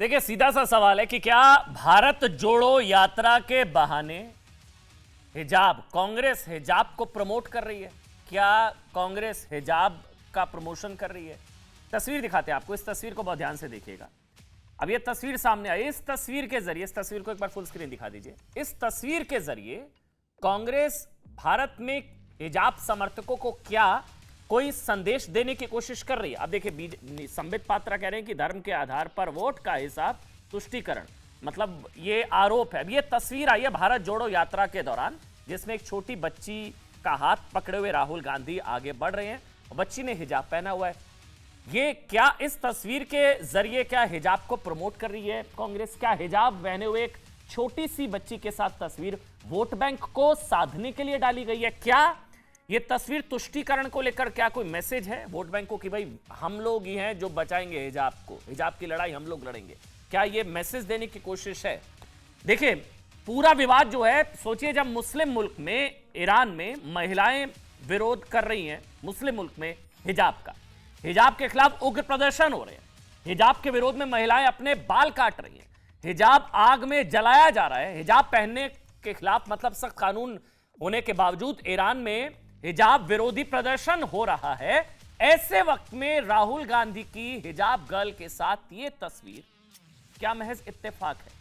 देखिए, सीधा सा सवाल है कि क्या भारत जोड़ो यात्रा के बहाने कांग्रेस हिजाब को प्रमोट कर रही है? क्या कांग्रेस हिजाब का प्रमोशन कर रही है? तस्वीर दिखाते हैं आपको, इस तस्वीर को बहुत ध्यान से देखिएगा। अब ये तस्वीर सामने आई, इस तस्वीर के जरिए, इस तस्वीर को एक बार फुल स्क्रीन दिखा दीजिए। इस तस्वीर के जरिए कांग्रेस भारत में हिजाब समर्थकों को क्या कोई संदेश देने की कोशिश कर रही है? अब देखिए, संबित पात्रा कह रहे हैं कि धर्म के आधार पर वोट का हिसाब तुष्टीकरण, मतलब ये आरोप है। अब ये तस्वीर आई है भारत जोड़ो यात्रा के दौरान, जिसमें एक छोटी बच्ची का हाथ पकड़े हुए राहुल गांधी आगे बढ़ रहे हैं। बच्ची ने हिजाब पहना हुआ है। ये क्या इस तस्वीर के जरिए क्या हिजाब को प्रमोट कर रही है कांग्रेस? क्या हिजाब पहने हुए एक छोटी सी बच्ची के साथ तस्वीर वोट बैंक को साधने के लिए डाली गई है? क्या ये तस्वीर तुष्टीकरण को लेकर क्या कोई मैसेज है वोट बैंक को कि भाई हम लोग ही हैं जो बचाएंगे हिजाब को, हिजाब की लड़ाई हम लोग लड़ेंगे? क्या ये मैसेज देने की कोशिश है? देखिए, पूरा विवाद जो है, सोचिए जब मुस्लिम मुल्क में, ईरान में महिलाएं विरोध कर रही हैं, मुस्लिम मुल्क में हिजाब का, हिजाब के खिलाफ उग्र प्रदर्शन हो रहे हैं, हिजाब के विरोध में महिलाएं अपने बाल काट रही हैं, हिजाब आग में जलाया जा रहा है, हिजाब पहनने के खिलाफ मतलब सख्त कानून होने के बावजूद ईरान में हिजाब विरोधी प्रदर्शन हो रहा है। ऐसे वक्त में राहुल गांधी की हिजाब गर्ल के साथ ये तस्वीर क्या महज इत्तेफाक है?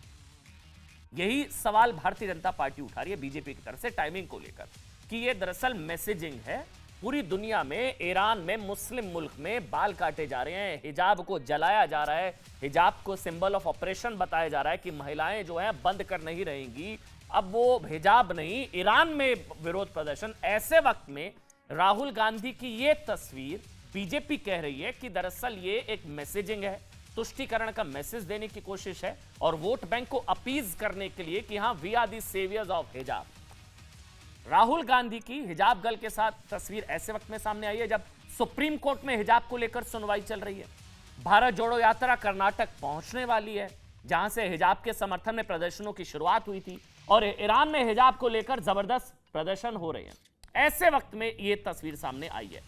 यही सवाल भारतीय जनता पार्टी उठा रही है बीजेपी की तरफ से टाइमिंग को लेकर कि ये दरअसल मैसेजिंग है। पूरी दुनिया में, ईरान में, मुस्लिम मुल्क में बाल काटे जा रहे हैं, हिजाब को जलाया जा रहा है, हिजाब को सिंबल ऑफ ऑपरेशन बताया जा रहा है कि महिलाएं जो हैं बंद कर नहीं रहेंगी, अब वो हिजाब नहीं, ईरान में विरोध प्रदर्शन। ऐसे वक्त में राहुल गांधी की ये तस्वीर, बीजेपी कह रही है कि दरअसल ये एक मैसेजिंग है, तुष्टीकरण का मैसेज देने की कोशिश है और वोट बैंक को अपीज करने के लिए कि हां we are the saviours of hijab. Rahul Gandhi की हिजाब गर्ल के साथ तस्वीर ऐसे वक्त में सामने आई है जब सुप्रीम कोर्ट में हिजाब को लेकर सुनवाई चल रही है। भारत जोड़ो यात्रा कर्नाटक पहुंचने वाली है, जहां से हिजाब के समर्थन में प्रदर्शनों की शुरुआत हुई थी और ईरान में हिजाब को लेकर जबरदस्त प्रदर्शन हो रहे हैं। ऐसे वक्त में यह तस्वीर सामने आई है।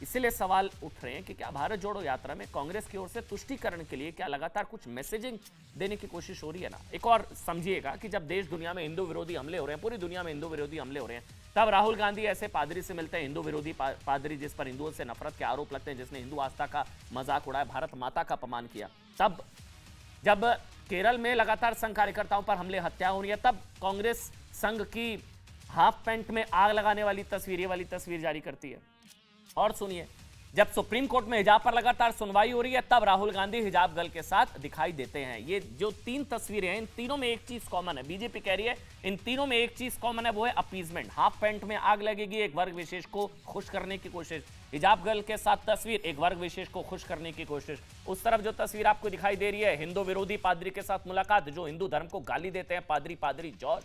इसीलिए सवाल उठ रहे हैं कि क्या भारत जोड़ो यात्रा में कांग्रेस की ओर से तुष्टीकरण के लिए क्या लगातार कुछ मैसेजिंग देने की कोशिश हो रही है ना? एक और समझिएगा कि जब देश दुनिया में हिंदू विरोधी हमले हो रहे हैं, पूरी दुनिया में हिंदू विरोधी हमले हो रहे हैं, तब राहुल गांधी ऐसे पादरी से मिलते हैं, हिंदू विरोधी पादरी जिस पर हिंदुओं से नफरत के आरोप लगते हैं, जिसने हिंदू आस्था का मजाक उड़ाया, भारत माता का अपमान किया। तब जब केरल में लगातार संघ कार्यकर्ताओं पर हमले, हत्या हो रही है, तब कांग्रेस संघ की हाफ पैंट में आग लगाने वाली तस्वीर, ये वाली तस्वीर जारी करती है। और सुनिए, जब सुप्रीम कोर्ट में हिजाब पर लगातार सुनवाई हो रही है, तब राहुल गांधी हिजाब गर्ल के साथ दिखाई देते हैं। ये जो तीन तस्वीरें हैं, इन तीनों में एक चीज कॉमन है, बीजेपी कह रही है इन तीनों में एक चीज कॉमन है, वो है अपीजमेंट। हाफ पैंट में आग लगेगी, एक वर्ग विशेष को खुश करने की कोशिश। हिजाब गर्ल के साथ तस्वीर, एक वर्ग विशेष को खुश करने की कोशिश। उस तरफ जो तस्वीर आपको दिखाई दे रही है, हिंदू विरोधी पादरी के साथ मुलाकात, जो हिंदू धर्म को गाली देते हैं, पादरी जॉर्ज,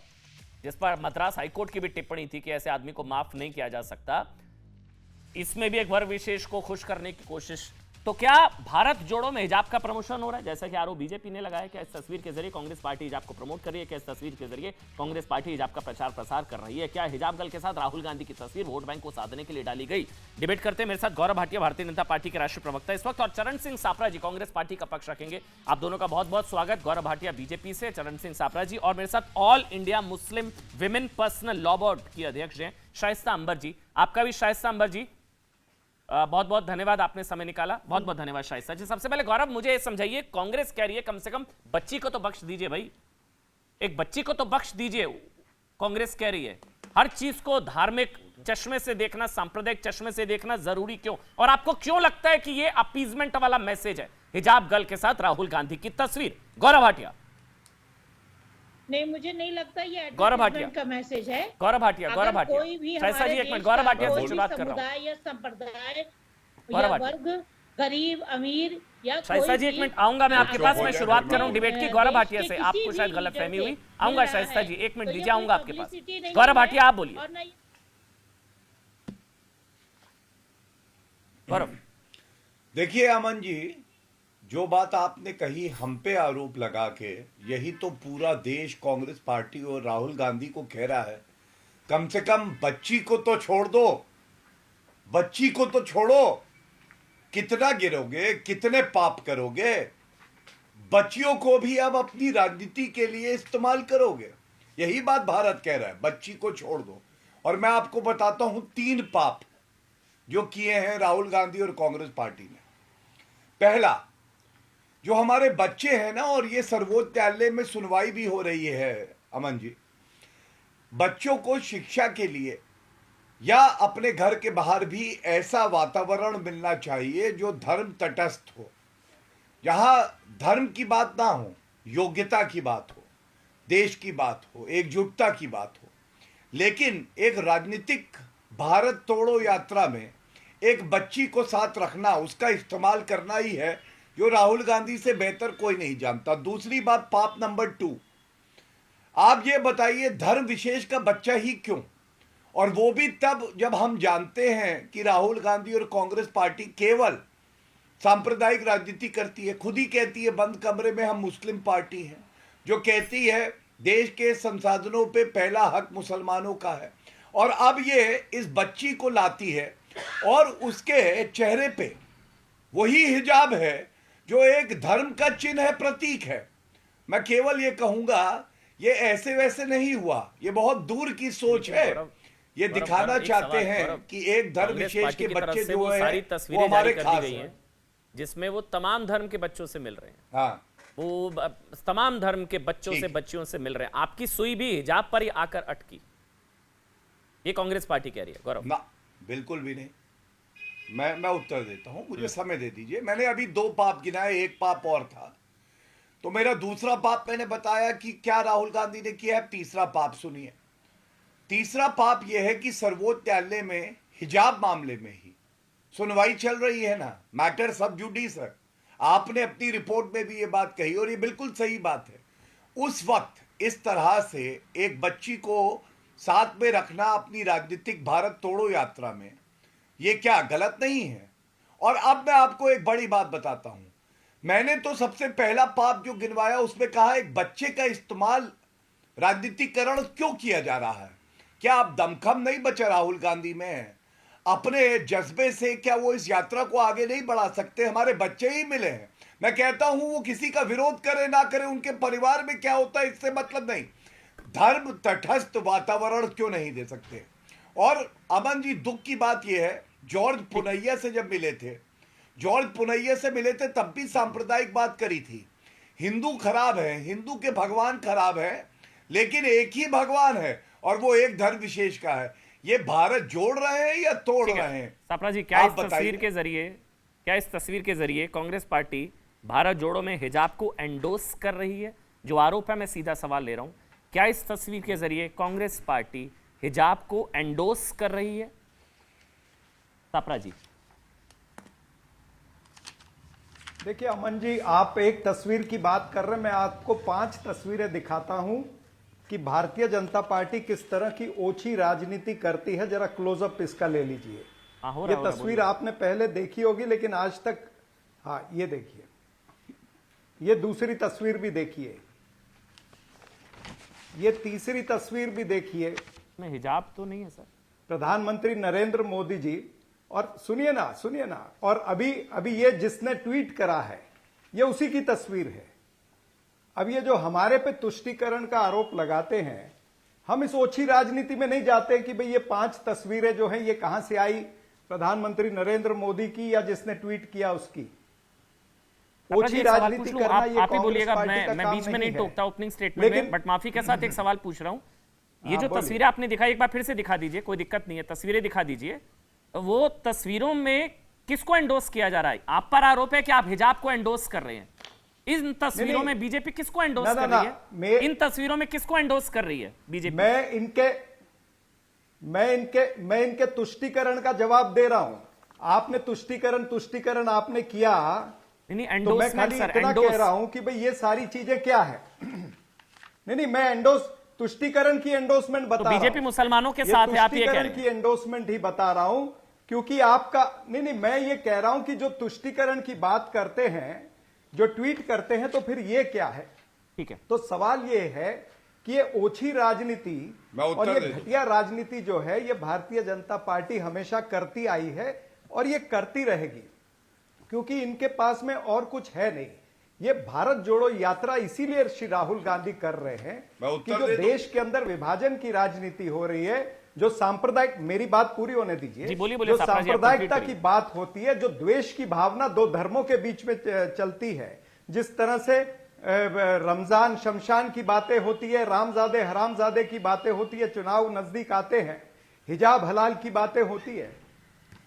जिस पर मद्रास हाईकोर्ट की भी टिप्पणी थी कि ऐसे आदमी को माफ नहीं किया जा सकता। इसमें भी एक वर्ग विशेष को खुश करने की कोशिश। तो क्या भारत जोड़ो में हिजाब का प्रमोशन हो रहा है, जैसा कि आरोप बीजेपी ने लगाया? क्या इस तस्वीर के जरिए कांग्रेस पार्टी हिजाब को प्रमोट कर रही है? क्या इस तस्वीर के जरिए कांग्रेस पार्टी हिजाब का प्रचार प्रसार कर रही है? क्या हिजाब गर्ल के साथ राहुल गांधी की तस्वीर वोट बैंक को साधने के लिए डाली गई? डिबेट करते हैं मेरे साथ गौरव भाटिया, भारतीय जनता पार्टी के राष्ट्रीय प्रवक्ता इस वक्त, और चरण सिंह सापरा जी, कांग्रेस पार्टी का पक्ष रखेंगे। आप दोनों का बहुत बहुत स्वागत। गौरव भाटिया बीजेपी से, चरण सिंह सापरा जी, और मेरे साथ all India Muslim women personal law board की अध्यक्ष हैं शाइस्ता अंबर जी। आपका भी शाइस्ता अंबर जी बहुत बहुत धन्यवाद, आपने समय निकाला। बहुत बहुत धन्यवाद शाइस्ता जी। सबसे पहले गौरव, मुझे समझाइए, कांग्रेस कह रही है कम से कम बच्ची को तो बख्श दीजिए भाई, एक बच्ची को तो बख्श दीजिए। कांग्रेस कह रही है हर चीज को धार्मिक चश्मे से देखना, सांप्रदायिक चश्मे से देखना जरूरी क्यों? और आपको क्यों लगता है कि ये अपीजमेंट वाला मैसेज है हिजाब गर्ल के साथ राहुल गांधी की तस्वीर? गौरव भाटिया। नहीं, मुझे नहीं लगता ये गौरव भाटिया का मैसेज है। गौरव भाटिया कोई भी शाइस्ता जी, एक मिनट, गौरव भाटिया से शुरुआत कर रहा हूं। या संप्रदाय या वर्ग, गरीब अमीर या शाइस्ता जी, एक मिनट आऊंगा मैं आपके पास। मैं शुरुआत कर रहा हूं डिबेट की गौरव भाटिया से। आपको शायद गलतफहमी हुई, आऊंगा शाइस्ता जी, एक मिनट दीजिए, आऊंगा आपके पास। गौरव भाटिया आप बोलिए। गौरव देखिए अमन जी, जो बात आपने कही हम पे आरोप लगा के, यही तो पूरा देश कांग्रेस पार्टी और राहुल गांधी को कह रहा है, कम से कम बच्ची को तो छोड़ दो, बच्ची को तो छोड़ो, कितना गिरोगे, कितने पाप करोगे? बच्चियों को भी अब अपनी राजनीति के लिए इस्तेमाल करोगे? यही बात भारत कह रहा है, बच्ची को छोड़ दो। और मैं आपको बताता हूं 3 पाप जो किए हैं राहुल गांधी और कांग्रेस पार्टी ने। पहला, जो हमारे बच्चे हैं ना, और ये सर्वोच्च न्यायालय में सुनवाई भी हो रही है अमन जी, बच्चों को शिक्षा के लिए या अपने घर के बाहर भी ऐसा वातावरण मिलना चाहिए जो धर्म तटस्थ हो, जहां धर्म की बात ना हो, योग्यता की बात हो, देश की बात हो, एकजुटता की बात हो। लेकिन एक राजनीतिक भारत तोड़ो यात्रा में एक बच्ची को साथ रखना, उसका इस्तेमाल करना ही है जो राहुल गांधी से बेहतर कोई नहीं जानता। दूसरी बात, पाप नंबर 2, आप ये बताइए धर्म विशेष का बच्चा ही क्यों? और वो भी तब जब हम जानते हैं कि राहुल गांधी और कांग्रेस पार्टी केवल सांप्रदायिक राजनीति करती है। खुद ही कहती है बंद कमरे में हम मुस्लिम पार्टी हैं, जो कहती है देश के संसाधनों पे पहला हक मुसलमानों का है। और अब ये इस बच्ची को लाती है और उसके चेहरे पे वही हिजाब है जो एक धर्म का चिन्ह है, प्रतीक है। मैं केवल ये कहूंगा, ये ऐसे वैसे नहीं हुआ, ये बहुत दूर की सोच है। ये दिखाना चाहते हैं कि एक धर्म विशेष के बच्चे जो है सारी तस्वीरें जारी कर दी गई हैं जिसमें वो तमाम धर्म के बच्चों से मिल रहे हैं। हाँ, वो तमाम धर्म के बच्चों से बच्चियों से मिल रहे हैं। आपकी सुई भी हिजाब पर ही आकर अटकी, ये कांग्रेस पार्टी कह रही है। गौरव, ना, बिल्कुल भी नहीं। मैं उत्तर देता हूं, मुझे समय दे दीजिए। मैंने अभी 2 पाप गिनाए, एक पाप और था, तो मेरा दूसरा पाप मैंने बताया कि क्या राहुल गांधी ने किया है। तीसरा पाप सुनिए। तीसरा पाप यह है कि सर्वोच्च न्यायालय में हिजाब मामले में ही सुनवाई चल रही है ना, मैटर सब जुडिस है। आपने अपनी रिपोर्ट में भी ये बात कही और ये बिल्कुल सही बात है। उस वक्त इस तरह से एक बच्ची को साथ में रखना अपनी राजनीतिक भारत तोड़ो यात्रा में, ये क्या गलत नहीं है? और अब मैं आपको एक बड़ी बात बताता हूं। मैंने तो सबसे पहला पाप जो गिनवाया उसमें कहा एक बच्चे का इस्तेमाल राजनीतिकरण क्यों किया जा रहा है। क्या अब दमखम नहीं बचा राहुल गांधी में? अपने जज्बे से क्या वो इस यात्रा को आगे नहीं बढ़ा सकते? हमारे बच्चे ही मिले हैं। मैं कहता हूं वो किसी का विरोध करे ना करे, उनके परिवार में क्या होता है इससे मतलब नहीं। धर्म तटस्थ वातावरण क्यों नहीं दे सकते? और अमन जी, दुख की बात यह है, जॉर्ज पुनैया से जब मिले थे, जॉर्ज पुनैया से मिले थे तब भी सांप्रदायिक बात करी थी। हिंदू खराब है, हिंदू के भगवान खराब है, लेकिन एक ही भगवान है और वो एक धर्म विशेष का है। ये भारत जोड़ रहे हैं या तोड़ रहे हैं? सापरा जी, क्या इस तस्वीर के जरिए कांग्रेस पार्टी भारत जोड़ो में हिजाब को एंडोर्स कर रही है? जो आरोप है, मैं सीधा सवाल ले रहा हूं, क्या इस तस्वीर के जरिए कांग्रेस पार्टी हिजाब को एंडोर्स कर रही है? सापरा जी, देखिए अमन जी, आप एक तस्वीर की बात कर रहे हैं, मैं आपको 5 तस्वीरें दिखाता हूं कि भारतीय जनता पार्टी किस तरह की ओछी राजनीति करती है। जरा क्लोजअप इसका ले लीजिए। ये तस्वीर आपने पहले देखी होगी लेकिन आज तक, हाँ ये देखिए, ये दूसरी तस्वीर भी देखिए, ये तीसरी तस्वीर भी देखिए। में हिजाब तो नहीं है सर। प्रधानमंत्री नरेंद्र मोदी जी, और सुनिए ना, और अभी ये जिसने ट्वीट करा है ये उसी की तस्वीर है। अब ये जो हमारे पे तुष्टीकरण का आरोप लगाते हैं, हम इस ओछी राजनीति में नहीं जाते कि भाई ये 5 तस्वीरें जो हैं ये कहां से आई, प्रधानमंत्री नरेंद्र मोदी की या जिसने ट्वीट किया उसकी। ओछी राजनीति करना ये आप ही बोलिएगा, मैं बीच में नहीं टोकता ओपनिंग स्टेटमेंट में, बट माफी के साथ एक सवाल पूछ रहा हूं। ये जो तस्वीरें आपने दिखाई, एक बार फिर से दिखा दीजिए, कोई दिक्कत नहीं है, तस्वीरें दिखा दीजिए। वो तस्वीरों में किसको एंडोर्स किया जा रहा है? आप पर आरोप है कि आप हिजाब को एंडोर्स कर रहे हैं। इन तस्वीरों में बीजेपी किसको एंडोर्स कर रही है? इन तस्वीरों में किसको एंडोर्स कर रही है बीजेपी? मैं इनके तुष्टीकरण का जवाब दे रहा हूं। आपने तुष्टीकरण आपने किया, तो मैं खाली इतना कह रहा हूं कि भाई ये सारी चीजें क्या है। नहीं, मैं तुष्टीकरण की एंडोर्समेंट बता रहा हूं। बीजेपी मुसलमानों के साथ है, आप ये कह रहे हैं। की एंडोर्समेंट ही बता रहा हूं क्योंकि आपका नहीं, मैं ये कह रहा हूं कि जो तुष्टीकरण की बात करते हैं, जो ट्वीट करते हैं, तो फिर ये क्या है? ठीक है, तो सवाल ये है कि ये ओछी राजनीति और ये घटिया राजनीति जो है ये भारतीय जनता पार्टी हमेशा करती आई है और ये करती रहेगी, क्योंकि इनके पास में और कुछ है नहीं। ये भारत जोड़ो यात्रा इसीलिए श्री राहुल गांधी कर रहे हैं मैं कि उत्तर जो दे दूं? देश के अंदर विभाजन की राजनीति हो रही है, जो सांप्रदायिक, मेरी बात पूरी होने दीजिए, जी, बोलिए, बोलिए, जो सापरा जी, आप सांप्रदायिकता complete की बात होती है, जो द्वेष की भावना दो धर्मों के बीच में चलती है, जिस तरह से रमजान शमशान की बातें होती है, रामजादे हरामजादे की बातें होती है, चुनाव नजदीक आते हैं, हिजाब हलाल की बातें होती है,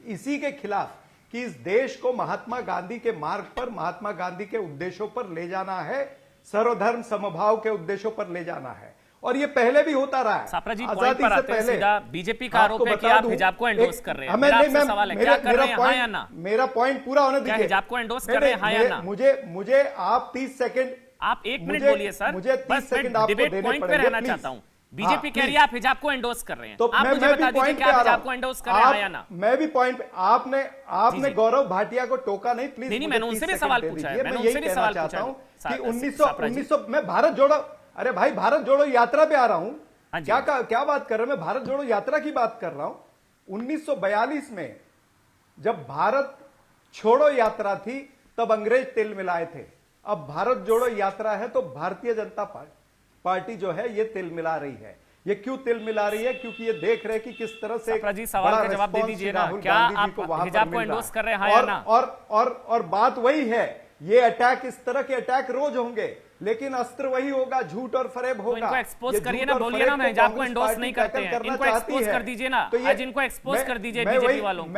इसी के खिलाफ कि इस देश को महात्मा गांधी के मार्ग पर, महात्मा गांधी के उद्देश्यों पर ले जाना है, सर्वधर्म समभाव के उद्देश्यों पर ले जाना है। और ये पहले भी होता रहा है। सापरा जी, पॉइंट आजादी पर से आते हैं पहले सीधा। बीजेपी का आरोप है कि बता आप दूं, हिजाब को एंडोर्स कर रहे हैं। हमें मेरा नहीं, आपसे मैं- सवाल है, मेरा- क्या कर रहे हैं, मेरा हाँ या point- ना? मेरा पॉइंट पूरा होने क्या दीजिए। हिजाब को एंडोर्स नहीं, कर रहे हैं, हाँ या नहीं, ना? मुझे आप 30 सेकंड, आप 1 मिनट मुझे- बोलिए सर, मुझे 30 सेकंड आपको डिबेट देने पॉइंट पे पड़ेंगे, रहना please। चाहता हूं। बीजेपी कह रही है please। आप हिजाब को एंडोर्स कर रहे हैं, तो आप मुझे मैं बता भी दीजिए पॉइंट कि पे आप आ रहा हिजाब हूं। को एंडोर्स कर रहे हैं, हाँ या ना? मैं भी पॉइंट पे, आपने जी। गौरव भाटिया को टोका नहीं, प्लीज। नहीं, मुझे मैंने उनसे 30 भी सवाल सेकंड दे पूछा है, दीजिए। मैंने मैं उनसे यही भी कहना सवाल चाहता पूछा हूं है। कि सापरा जी। 1900 मैं भारत जोड़ो, अरे भाई भारत जोड़ो यात्रा पे आ रहा हूं। हाँ जी। क्या बात कर रहे हैं? मैं भारत जोड़ो यात्रा की बात कर रहा हूं। 1942 में जब भारत छोड़ो यात्रा थी, तब अंग्रेज तिल मिलाए थे। अब भारत जोड़ो यात्रा है तो भारतीय जनता पार्टी जो है ये तिल मिला रही है। ये क्यों तिल मिला रही है? क्योंकि ये देख रहे हैं कि किस तरह से सापरा जी, सवाल बड़ा का जवाब दे response दीजिए ना। राहुल क्या गांधी जी आप को वहां हिजाब पर को मिल रहा endorse कर रहे हैं, हाँ या ना? और बात वही है, ये अटैक, इस तरह के अटैक रोज होंगे, लेकिन अस्त्र वही होगा, झूठ और फरेब होगा। इनको एक्सपोज ये करिए झूठ ना, और बोलिए फरेब ना, मैं को हिजाब को कांग्रेस endorse पार्टी नहीं करते टैकल हैं। करना इनको चाहती expose है। कर दीजिए ना। तो ये- आज इनको expose कर दीजिए मैं बीजेपी वही- वालों को।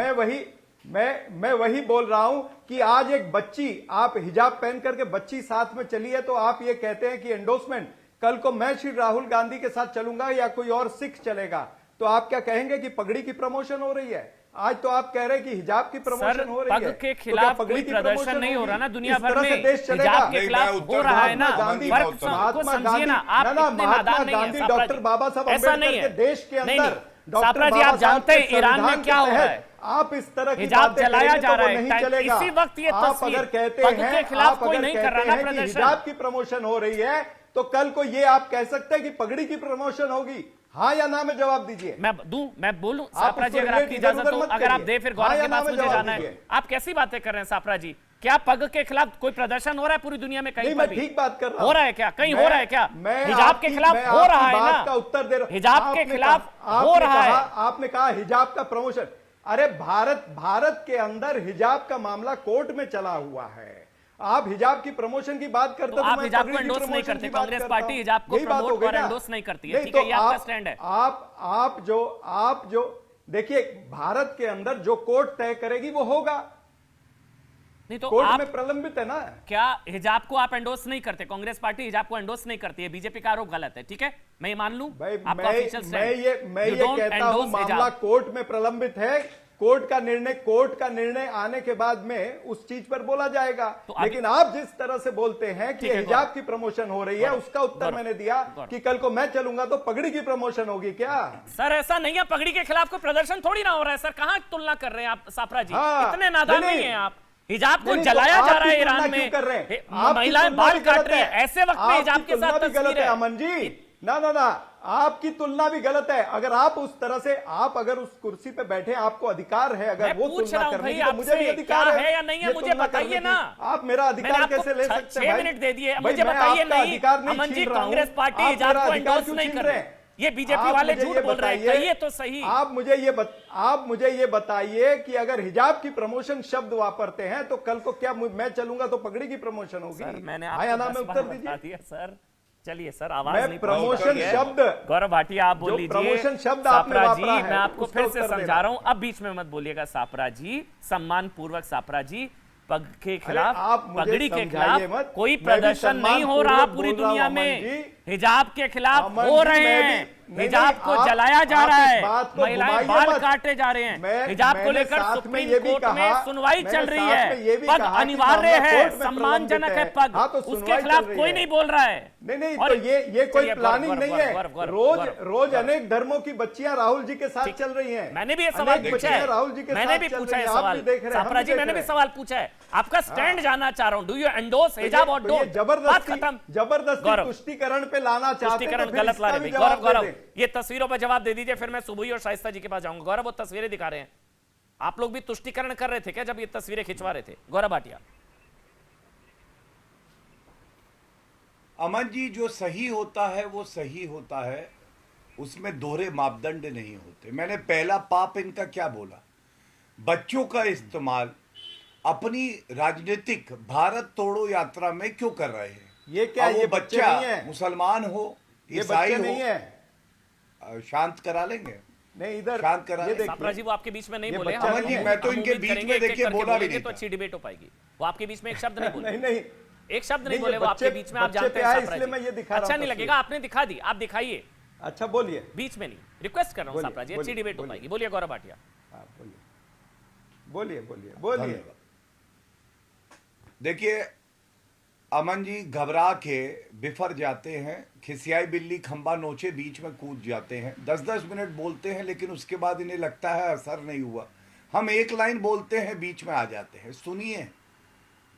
मैं वही बोल रहा हूं कि आज एक बच्ची, आप हिजाब पहन करके बच्ची साथ में चली है, तो आप ये कहते हैं कि एंडोर्समेंट। कल को मैं श्री राहुल गांधी के साथ चलूंगा या कोई और सिख चलेगा, तो आप क्या कहेंगे कि पगड़ी की प्रमोशन हो रही है? आज तो आप कह रहे हैं कि हिजाब की प्रमोशन हो रही है। पग के तो खिलाफ क्या कोई पगड़ी की प्रदर्शन प्रमोशन नहीं हो होगी? रहा ना दुनिया इस भर तरह में। से देश चलेगा? हिजाब के नहीं, खिलाफ मैं उत्तर हो रहा है ना, महात्मा गांधी का फर्क उत्तर। को समझिए ना। आप इतने महात्मा नादान नहीं गांधी, हैं, सापरा डॉक्टर जी। बाबा साहब ऐसा अम्बेडकर नहीं है। के देश के नहीं, अंदर, नहीं। डॉक्टर सापरा जी, बाबा आप साहब जानते हैं के ईरान में संविधान क्या के हो रहा तहत है? आप इस तरह की हिजाब बातें जलाया करेंगे जा तो रहा वो है। नहीं चलेगा। इसी वक्त ये आप तस्वीर अगर कहते पग के हैं, खिलाफ आप कोई अगर नहीं कर कहते रहा ना हैं कि प्रदर्शन। हिजाब की प्रमोशन हो रही है, तो कल को ये आप कह सकते हैं कि पगड़ी की प्रमोशन होगी। हाँ या ना में जवाब दीजिए। मैं बोलूं सापरा जी, उसको अगर आपकी इजाजत हो, मत अगर आप करिए। दे, फिर हाँ गौरव या के ना पास में मुझे जवाब जाना है। दीजिए। आप कैसी बातें कर रहे हैं सापरा जी? क्या पग के खिलाफ कोई प्रदर्शन हो रहा है पूरी दुनिया में? कहीं नहीं, पर मैं भी ठीक बात कर रहा हो हूं। रहा है क्या? कहीं हो रहा है क्या? मैं हिजाब के खिलाफ मैं हो आपकी रहा है बात ना? का उत्तर दे रहा हूं। हिजाब के आपने खिलाफ कहा- हो रहा है। आपने कहा हिजाब का प्रमोशन। अरे भारत के अंदर हिजाब का मामला कोर्ट में चला हुआ है। आप हिजाब की प्रमोशन की बात करते तो आप मैं हिजाब पगड़ी को की एंडोर्स नहीं प्रमोशन करते, की बात कांग्रेस करता पार्टी हूं। हिजाब को यही बात हो प्रमोट गई और ना। एंडोर्स नहीं करती है। नहीं, ठीक है, तो ये आपका स्टैंड है। आप जो देखिए, भारत के अंदर जो कोर्ट तय करेगी वो होगा। नहीं तो कोर्ट आप में प्रलंबित है ना। क्या हिजाब को आप एंडोर्स नहीं करते? कांग्रेस पार्टी हिजाब को एंडोर्स नहीं करती है। बीजेपी का आरोप गलत है, ठीक है, मैं ये मान लूं। भाई आपका ऑफिशियल मैं ये कहता हूं मामला कोर्ट में प्रलंबित है। कोर्ट का निर्णय आने के बाद में उस चीज पर बोला जाएगा। तो लेकिन आप जिस तरह से बोलते हैं कि ठीक है, हिजाब की प्रमोशन हो रही है, गौरव, उसका उत्तर गौरव, मैंने दिया गौरव। कि कल को मैं चलूंगा तो पगड़ी की प्रमोशन होगी क्या? सर ऐसा नहीं है, पगड़ी के खिलाफ कोई प्रदर्शन थोड़ी ना हो रहा है सर। कहां तुलना कर रहे हैं आप सापरा जी? हाँ, इतने नादान नहीं, नहीं है आप। हिजाब को नहीं, जलाया तो जा आप रहा है की तुलना ईरान क्यों में, कर रहे हैं? आपकी महिलाएं तुलना बाल भी काट गलत रही है, ऐसे वक्त में हिजाब आपकी के साथ तुलना भी गलत तस्वीर है है। अमन जी। ना, आपकी तुलना भी गलत है। अगर आप उस तरह से, आप अगर उस कुर्सी पे बैठे, आपको अधिकार है अगर मैं वो पूछ तुलना रहा हूं करने भाई की, तो मुझे भी आपसे, अधिकार क्या है या नहीं है ये मुझे तुलना बताइए करने की। ना। आप मेरा मैंने अधिकार आपको कैसे ले सकते हैं 6 भाई? मिनट दे दिए, भाई, मुझे मैं बताइए आपका नहीं। अधिकार नहीं अमन जी, छीन रहा हूं। कांग्रेस पार्टी आप हिजाब मेरा को अधिकार एंडोर्स क्यों नहीं छीन कर रहे रहे। हैं? ये बीजेपी आप वाले मुझे झूठ ये बोल रहे हैं, बताइए, कहिए तो सही। आप मुझे ये बताइए कि अगर हिजाब की प्रमोशन शब्द वापरते हैं तो कल को क्या मैं चलूंगा तो पगड़ी की प्रमोशन होगी? सर मैंने हाँ या ना आपको में 10 उत्तर बार बता दीजिए। दिया सर। चलिए सर, आवाज मैं नहीं प्रमोशन पहुंच रही है। शब्द, गौरव भाटिया आप बोल जो लीजिए। प्रमोशन शब्द आपने सापरा जी, वापरा है, मैं आपको उसका फिर से उत्तर समझा देना। रहा हूं, अब बीच में मत बोलिएगा सापरा जी। सम्मान पूर्वक सापरा जी, पग के खिलाफ, आप मुझे पगड़ी के समझाइए खिलाफ मत। कोई मैं भी प्रदर्शन नहीं हो रहा सम्मानपूर्वक पूरी बोल रहा हूं, दुनिया अमन में। जी। हिजाब के खिलाफ अमन हो जी, रहे मैं हैं। भी- नहीं, हिजाब नहीं, को आप- जलाया जा आप रहा इस है, बात को महिलाएं घुमाइए बाल मत। काटे जा रहे हैं। हिजाब को मैंने लेकर साथ में सुप्रीम ये भी कोर्ट में कहा- सुनवाई मैंने चल रही साथ में ये है। भी पग कहा कि अनिवार्य मामला है, कोर्ट में सम्मानजनक प्रलंबित है पग। हाँ, तो उसके सुनवाई खिलाफ चल रही कोई है। नहीं बोल रहा है। नहीं, और तो ये कोई चलिए, प्लानिंग गौरव, नहीं गौरव, है। गौरव, रोज अनेक धर्मों की बच्चियां राहुल जी के साथ ठीक। चल रही हैं। मैंने भी ये सवाल अनेक पूछा बच्चियां राहुल जी है, के मैंने साथ भी चल पूछा रही है हैं। आप सवाल। भी देख रहे हैं, हम सापरा भी जी, देख मैंने भी रहे हैं। सवाल पूछा है। आपका स्टैंड जानना चाह रहा हूं। डू यू एंडोर्स हिजाब और तो ये डोंट? बात खत्म। जबरदस्ती गौरव, तुष्टीकरण पे लाना चाहते हैं तुष्टीकरण तो फिर गलत ला इसका रहे भी हैं। गौरव, जवाब दे गौरव, दें। ये तस्वीरों पर जवाब दे दीजिए, फिर मैं सुबही और शाइस्ता जी के पास जाऊंगा। गौरव, वो तस्वीरें दिखा रहे हैं, आप लोग भी तुष्टीकरण कर रहे थे क्या जब ये तस्वीरें खिंचवा रहे थे? गौरव भाटिया, अमन जी, जो सही होता है वो सही होता है, उसमें दोहरे मापदंड नहीं होते। मैंने पहला पाप इनका क्या बोला, बच्चों का इस्तेमाल अपनी राजनीतिक भारत तोड़ो यात्रा में क्यों कर रहे हैं। ये क्या, अब वो ये बच्चे बच्चा नहीं है, मुसलमान हो, ये ईसाई बच्चे हो, नहीं है। शांत करा लेंगे, नहीं इधर शांत करा ये लेंगे। सापरा जी वो आपके बीच में नहीं ये बोले, बच्चा हम नहीं है। मैं तो हम इनके उम्मीद बीच करेंगे में एक-एक देखिए करके बोला भी बोलेंगे नहीं तो था। अच्छी डिबेट हो पाएगी। वो आपके बीच में एक शब्द नहीं बोले, नहीं नहीं, एक शब्द नहीं नहीं, बोले ये वो आपके बच्चे- बीच में। आप बच्चे जानते पे हैं आए, सापरा इसलिए जी। मैं ये दिखा रहा अच्छा हूं नहीं तस्वीर। लगेगा, आपने दिखा दी, आप दिखाइए अच्छा बोलिए। बीच में नहीं, रिक्वेस्ट कर रहा हूँ बोलिए, सापरा जी, अच्छी बोलिए, डिबेट हो बोलिए। पाएगी। बोलिए गौरव भाटिया। हाँ, बोलिए बोलिए बोलिए बोलिए। धन्यवाद। देखिए अमन जी, घबरा के बिफर जाते हैं, खिसियाई बिल्ली खंबा नोचे बीच में कूद जाते हैं, 10-10 मिनट बोलते हैं लेकिन उसके बाद इन्हें लगता है असर नहीं हुआ। हम एक लाइन बोलते हैं बीच में आ जाते हैं। सुनिए,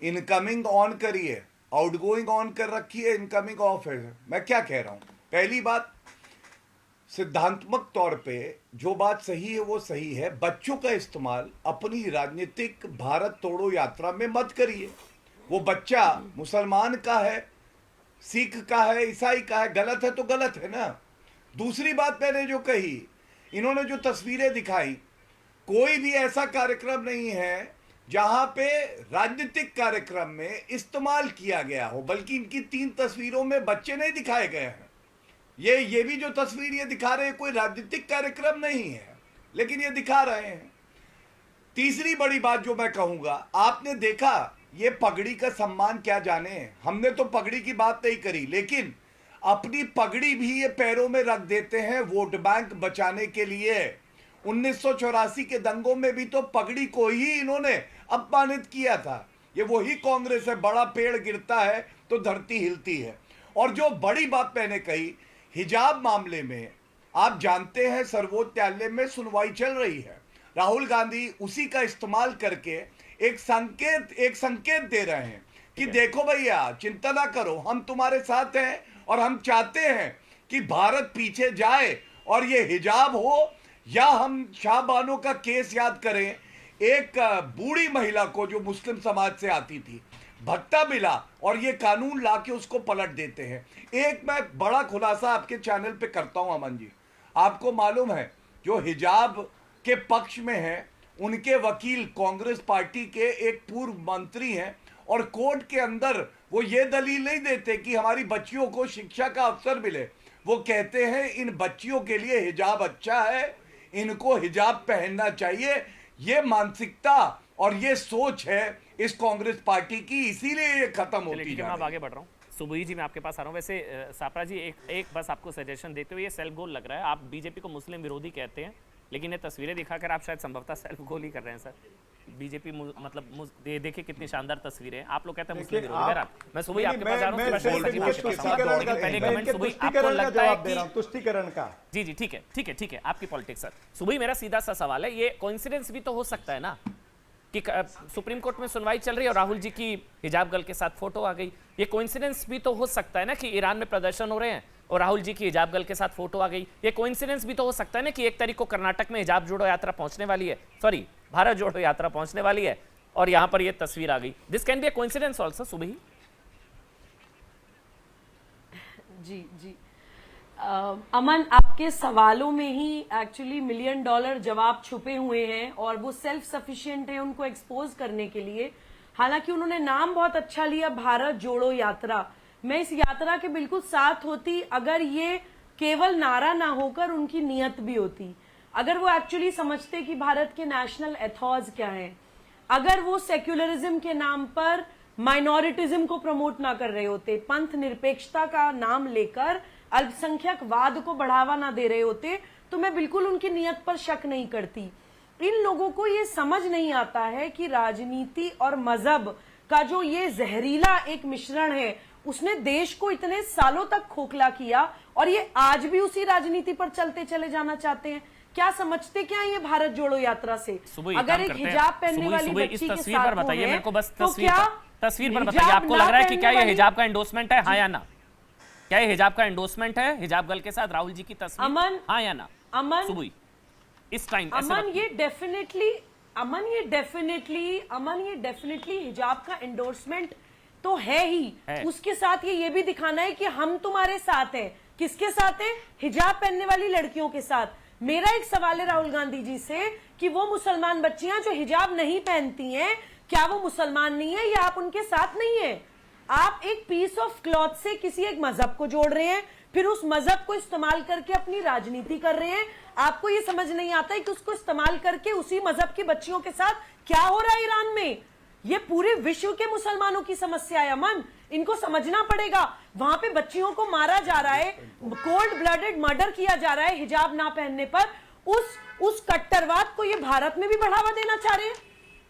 इनकमिंग ऑन करिए, आउटगोइंग ऑन कर रखिए, इनकमिंग ऑफ है। मैं क्या कह रहा हूं, पहली बात, सिद्धांतमक तौर पे जो बात सही है वो सही है। बच्चों का इस्तेमाल अपनी राजनीतिक भारत तोड़ो यात्रा में मत करिए। वो बच्चा मुसलमान का है, सिख का है, ईसाई का है, गलत है तो गलत है ना। दूसरी बात मैंने जो कही, इन्होंने जो तस्वीरें दिखाई, कोई भी ऐसा कार्यक्रम नहीं है जहां पे राजनीतिक कार्यक्रम में इस्तेमाल किया गया हो, बल्कि इनकी 3 तस्वीरों में बच्चे नहीं दिखाए गए हैं। ये भी जो तस्वीर ये दिखा रहे हैं कोई राजनीतिक कार्यक्रम नहीं है, लेकिन ये दिखा रहे हैं। तीसरी बड़ी बात जो मैं कहूंगा, आपने देखा ये पगड़ी का सम्मान क्या जाने, हमने तो पगड़ी की बात नहीं करी, लेकिन अपनी पगड़ी भी ये पैरों में रख देते हैं वोट बैंक बचाने के लिए। 1984 के दंगों में भी तो पगड़ी को ही इन्होंने अपमानित किया था। ये वही कांग्रेस है, बड़ा पेड़ गिरता है तो धरती हिलती है। और जो बड़ी बात मैंने कही, हिजाब मामले में आप जानते हैं सर्वोच्च न्यायालय में सुनवाई चल रही है। राहुल गांधी उसी का इस्तेमाल करके एक संकेत दे रहे हैं कि देखो भैया, चिंता ना करो, हम तुम्हारे साथ हैं और हम चाहते हैं कि भारत पीछे जाए। और ये हिजाब हो या हम शाहबानो का केस याद करें, एक बूढ़ी महिला को जो मुस्लिम समाज से आती थी, भत्ता मिला और ये कानून लाके उसको पलट देते हैं। एक मैं बड़ा खुलासा आपके चैनल पे करता हूं अमन जी, आपको मालूम है जो हिजाब के पक्ष में है उनके वकील कांग्रेस पार्टी के एक पूर्व मंत्री हैं, और कोर्ट के अंदर वो ये दलील नहीं देते कि हमारी बच्चियों को शिक्षा का अवसर मिले, वो कहते हैं इन बच्चियों के लिए हिजाब अच्छा है, इनको हिजाब पहनना चाहिए। ये मानसिकता और ये सोच है इस कांग्रेस पार्टी की, इसीलिए ये खत्म होती मैं जा अब रही आगे बढ़ रहा हूँ। सुबुई जी मैं आपके पास आ रहा हूँ। वैसे सापरा जी एक बस आपको सजेशन देते हुए, ये सेल्फ गोल लग रहा है। आप बीजेपी को मुस्लिम विरोधी कहते हैं, लेकिन ये तस्वीरें दिखाकर आप शायद संभवतः सेल्फ गोल ही कर रहे हैं सर। बीजेपी मतलब देखिए कितनी शानदार तस्वीरें हैं। आप लोग कहते हैं मुस्लिम विरोधी। बहरहाल मैं सुबुई आपके पास आ रहा हूँ, पहले कमेंट सुबुई आपको लगता है कि तुष्टिकरण का, जी ठीक है आपकी पॉलिटिक्स सर। सुबुई मेरा सीधा सा सवाल है, ये कोइंसिडेंस भी तो हो सकता है ना कि सुप्रीम कोर्ट में सुनवाई चल रही है और राहुल जी की हिजाब गर्ल के साथ फोटो आ गई। ये कोइंसिडेंस भी तो हो सकता है ना कि ईरान में प्रदर्शन हो रहे हैं और राहुल जी की हिजाब गर्ल के साथ फोटो आ गई। ये कोइंसिडेंस भी तो हो सकता है ना कि 1 तारीख को कर्नाटक में हिजाब जोड़ो यात्रा पहुंचने वाली है, सॉरी भारत जोड़ो यात्रा पहुंचने वाली है और यहां पर ये तस्वीर आ गई। This can be a coincidence also. सुबह जी अमन, आपके सवालों में ही एक्चुअली $1 मिलियन जवाब छुपे हुए हैं और वो सेल्फ सफिशिएंट है उनको एक्सपोज करने के लिए। हालांकि उन्होंने नाम बहुत अच्छा लिया, भारत जोड़ो यात्रा। मैं इस यात्रा के बिल्कुल साथ होती अगर ये केवल नारा ना होकर उनकी नियत भी होती। अगर वो एक्चुअली समझते कि भारत के नेशनल एथॉज क्या है, अगर वो सेक्युलरिज्म के नाम पर माइनॉरिटिज्म को प्रमोट ना कर रहे होते, पंथ निरपेक्षता का नाम लेकर अल्पसंख्यकवाद को बढ़ावा ना दे रहे होते, तो मैं बिल्कुल उनकी नियत पर शक नहीं करती। इन लोगों को ये समझ नहीं आता है कि राजनीति और मजहब का जो ये जहरीला एक मिश्रण है, उसने देश को इतने सालों तक खोखला किया और ये आज भी उसी राजनीति पर चलते चले जाना चाहते हैं। क्या समझते क्या ये भारत जोड़ो यात्रा से? अगर एक हिजाब पहनने वाली बच्ची के साथ बताइए मेरे को, बस तो क्या तस्वीर पर बताइए, आपको लग रहा है कि क्या ये हिजाब का एंडोर्समेंट है, हाँ या ना? क्या ये हिजाब का एंडोर्समेंट है, हिजाब गर्ल के साथ राहुल जी की तस्वीर, अमन, हाँ या ना? अमन सुबुई इस टाइम अमन ये डेफिनेटली हिजाब का एंडोर्समेंट तो है ही है। उसके साथ ये भी दिखाना है कि हम तुम्हारे साथ हैं। किसके साथ है? हिजाब पहनने वाली लड़कियों के साथ। मेरा एक सवाल है राहुल गांधी जी से कि वो मुसलमान बच्चियां जो हिजाब नहीं पहनती हैं, क्या वो मुसलमान नहीं है या आप उनके साथ नहीं है? आप एक पीस ऑफ क्लॉथ से किसी एक मजहब को जोड़ रहे हैं, फिर उस मजहब को इस्तेमाल करके अपनी राजनीति कर रहे हैं। आपको ये समझ नहीं आता है कि उसको इस्तेमाल करके उसी मजहब की बच्चियों के साथ क्या हो रहा है ईरान में। ये पूरे विश्व के मुसलमानों की समस्या है अमन, इनको समझना पड़ेगा। वहां पे बच्चियों को मारा जा रहा है, कोल्ड ब्लडेड मर्डर किया जा रहा है हिजाब ना पहनने पर। उस कट्टरवाद को ये भारत में भी बढ़ावा देना चाह रहे हैं।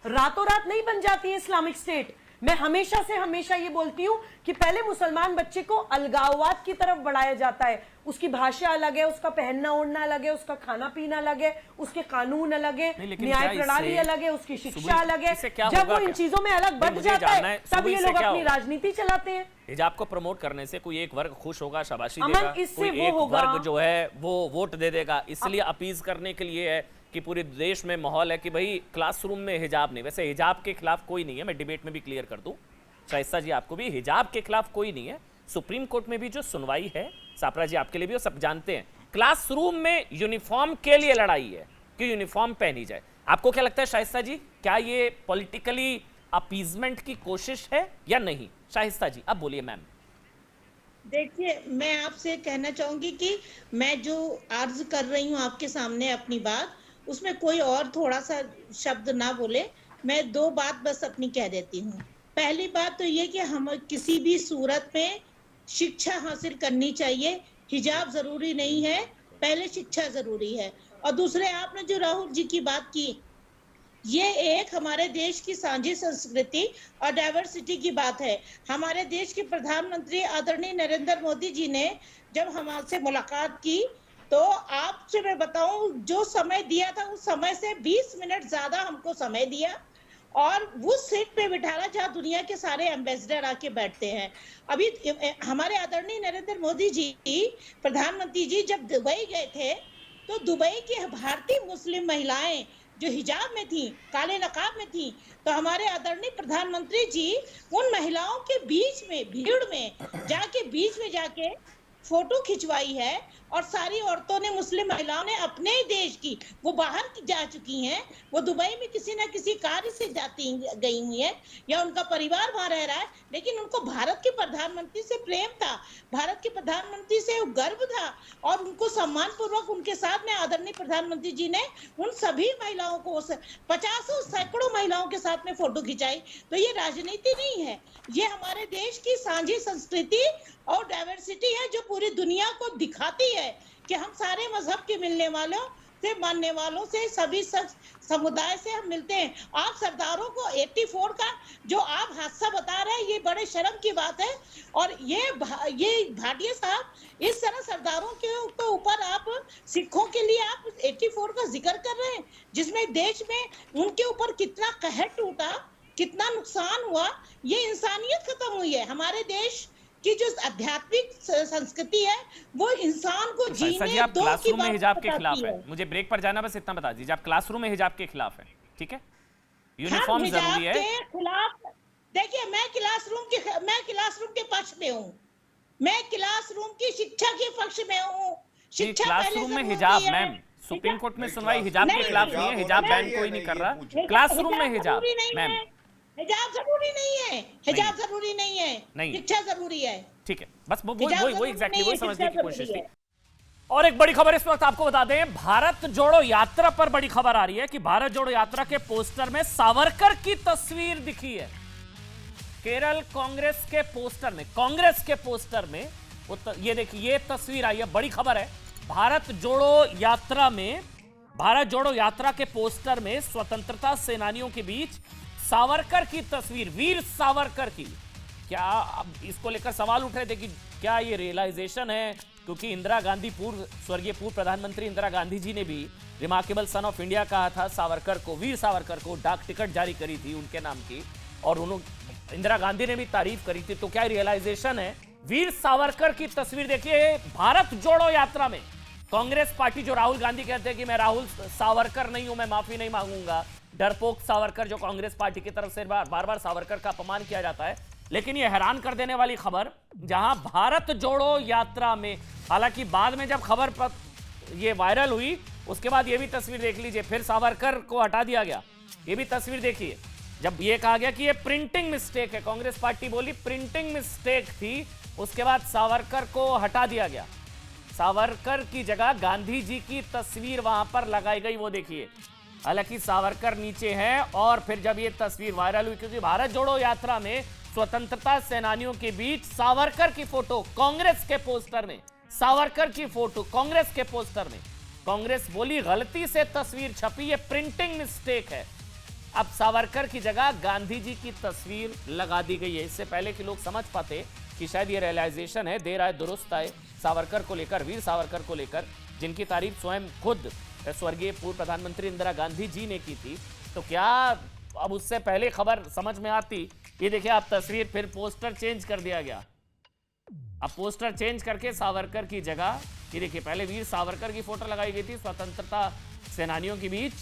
रातों रात नहीं बन जाती है इस्लामिक स्टेट। मैं हमेशा ये बोलती हूं कि पहले मुसलमान बच्चे को अलगाववाद की तरफ बढ़ाया जाता है। उसकी भाषा अलग है, उसका पहनना ओढ़ना अलग है, उसका खाना पीना अलग है, उसके कानून अलग है, न्याय प्रणाली अलग है, उसकी शिक्षा अलग है। जब वो इन चीजों में अलग बढ़ जाता है तब ये लोग अपनी राजनीति चलाते हैं। हिजाब को प्रमोट करने से कोई एक वर्ग खुश होगा, शाबाशी अमन, देगा, इससे कोई वो एक होगा। वर्ग जो है वो वोट दे देगा। इसलिए अपीज करने के लिए है कि पूरे देश में माहौल है कि भाई क्लासरूम में हिजाब नहीं। वैसे हिजाब के खिलाफ कोई नहीं है, मैं डिबेट में भी क्लियर कर दूं शाइस्ता जी आपको भी, हिजाब के खिलाफ कोई नहीं है। सुप्रीम कोर्ट में भी जो सुनवाई है, सापरा जी आपके लिए भी, वो सब जानते हैं। क्लासरूम में यूनिफॉर्म के लिए लड़ाई है कि यूनिफॉर्म पहनी जाए। आपको क्या लगता है शाइस्ता जी, क्या ये पॉलिटिकली अपीजमेंट की कोशिश है या नहीं? शाइस्ता जी अब बोलिए मैम। देखिए, मैं आपसे कहना चाहूंगी कि मैं जो अर्ज कर रही हूँ आपके सामने अपनी बात, उसमें कोई और थोड़ा सा शब्द ना बोले। मैं दो बात बस अपनी कह देती हूँ। पहली बात तो ये कि हम किसी भी सूरत में शिक्षा हासिल करनी चाहिए। हिजाब जरूरी नहीं है, पहले शिक्षा जरूरी है। और दूसरे, आपने जो राहुल जी की बात की, ये एक हमारे देश की साझी संस्कृति और डाइवर्सिटी की बात है। हमारे देश के प्रधानमंत्री आदरणीय नरेंद्र मोदी जी ने जब हमसे मुलाकात की तो आपसे मैं बताऊं, जो समय दिया था उस समय से 20 मिनट ज्यादा हमको समय दिया और उस सीट पे बिठाना जहाँ दुनिया के सारे एम्बेसडर आके बैठते हैं। अभी हमारे आदरणीय नरेंद्र मोदी जी, प्रधानमंत्री जी, जब दुबई गए थे तो दुबई की भारतीय मुस्लिम महिलाएं जो हिजाब में थी, काले नकाब में थी, तो हमारे आदरणीय प्रधानमंत्री जी उन महिलाओं के बीच में, भीड़ में जाके फोटो खिंचवाई है। और सारी औरतों ने, मुस्लिम महिलाओं ने अपने देश की, वो बाहर की जा चुकी हैं, वो दुबई में किसी ना किसी कार्य से जाती गई हुई है या उनका परिवार वहां रह रहा है, लेकिन उनको भारत के प्रधानमंत्री से प्रेम था, भारत के प्रधानमंत्री से गर्व था और उनको सम्मान पूर्वक उनके साथ में आदरणीय प्रधानमंत्री जी ने उन सभी महिलाओं को, 50 सैकड़ों महिलाओं के साथ में फोटो खिंचाई। तो ये राजनीति नहीं है, ये हमारे देश की साझी संस्कृति और डाइवर्सिटी है जो पूरी दुनिया को दिखाती है कि हम सारे मजहब के मिलने वालों से, मानने वालों से, सभी समुदाय से हम मिलते हैं। आप सरदारों को 84 का जो आप हादसा बता रहे हैं, ये बड़े शर्म की बात है। और ये भाटिया साहब, इस तरह सरदारों के ऊपर आप सिखों के लिए आप 84 का जिक्र कर रहे हैं, जिसमें देश में उनके ऊपर कितना कहर टूटा, कितना नुकसान हुआ। ये इंसानियत खत्म हुई है। हमारे देश की जो आध्यात्मिक संस्कृति है वो इंसान को जीने आप दो की क्लासरूम में बात हिजाब के खिलाफ बताती है। मुझे ब्रेक पर जाना, बस इतना बता दीजिए, आप क्लासरूम में हिजाब के खिलाफ है, ठीक है? हम यूनिफॉर्म हिजाब जरूरी है। के खिलाफ, देखिए, मैं क्लासरूम के पक्ष में हूँ, मैं क्लासरूम की शिक्षा के पक्ष में हूँ। शिक्षा क्लासरूम में हिजाब, मैम, सुप्रीम कोर्ट में सुनवाई हिजाब के खिलाफ नहीं है, हिजाब बैन कोई नहीं कर रहा। क्लासरूम में हिजाब, मैम, हिजाब जरूरी नहीं है, हिजाब जरूरी नहीं है, नहीं, शिक्षा जरूरी है, ठीक है? बस वो एग्जैक्टली वही समझने की शिक्षा कोशिश जरूरी थी। है। और एक बड़ी खबर इस वक्त आपको बता दें, भारत जोड़ो यात्रा पर बड़ी खबर आ रही है कि भारत जोड़ो यात्रा के पोस्टर में सावरकर की तस्वीर दिखी है। केरल कांग्रेस के पोस्टर में ये देखिए, ये तस्वीर आई है, बड़ी खबर है। भारत जोड़ो यात्रा के पोस्टर में स्वतंत्रता सेनानियों के बीच सावरकर की तस्वीर, वीर सावरकर की। क्या अब इसको लेकर सवाल उठ रहे थे कि क्या ये रियलाइजेशन है, क्योंकि इंदिरा गांधी, स्वर्गीय पूर्व प्रधानमंत्री इंदिरा गांधी जी ने भी रिमार्केबल सन ऑफ इंडिया कहा था सावरकर को, वीर सावरकर को, डाक टिकट जारी करी थी उनके नाम की, और इंदिरा गांधी ने भी तारीफ करी थी। तो क्या रियलाइजेशन है? वीर सावरकर की तस्वीर देखिए भारत जोड़ो यात्रा में। कांग्रेस पार्टी, जो राहुल गांधी कहते हैं कि मैं राहुल सावरकर नहीं हूं, मैं माफी नहीं मांगूंगा, डरपोक सावरकर, जो कांग्रेस पार्टी की तरफ से बार बार सावरकर का अपमान किया जाता है, लेकिन यह हैरान कर देने वाली खबर, जहां भारत जोड़ो यात्रा में, हालांकि बाद में जब खबर पर ये वायरल हुई उसके बाद ये भी तस्वीर देख लीजिए, फिर सावरकर को हटा दिया गया। ये भी तस्वीर देखिए, जब ये कहा गया कि ये प्रिंटिंग मिस्टेक है, कांग्रेस पार्टी बोली प्रिंटिंग मिस्टेक थी, उसके बाद सावरकर को हटा दिया गया। सावरकर की जगह गांधी जी की तस्वीर वहां पर लगाई गई, वो देखिए। हालांकि सावरकर नीचे हैं, और फिर जब ये तस्वीर वायरल हुई, क्योंकि भारत जोड़ो यात्रा में स्वतंत्रता सेनानियों के बीच सावरकर की फोटो कांग्रेस के पोस्टर में, सावरकर की फोटो कांग्रेस के पोस्टर में, कांग्रेस बोली गलती से तस्वीर छपी, ये प्रिंटिंग मिस्टेक है। अब सावरकर की जगह गांधी जी की तस्वीर लगा दी गई है। इससे पहले कि लोग समझ पाते कि शायद ये रियलाइजेशन है, देर आए दुरुस्त आए, सावरकर को लेकर, वीर सावरकर को लेकर, जिनकी तारीफ स्वयं खुद स्वर्गीय पूर्व प्रधानमंत्री इंदिरा गांधी जी ने की थी, तो क्या अब उससे पहले खबर समझ में आती? ये देखिए आप तस्वीर, फिर पोस्टर चेंज कर दिया गया। अब पोस्टर चेंज करके सावरकर की जगह, ये देखिए, पहले वीर सावरकर की फोटो लगाई गई थी स्वतंत्रता सेनानियों के बीच,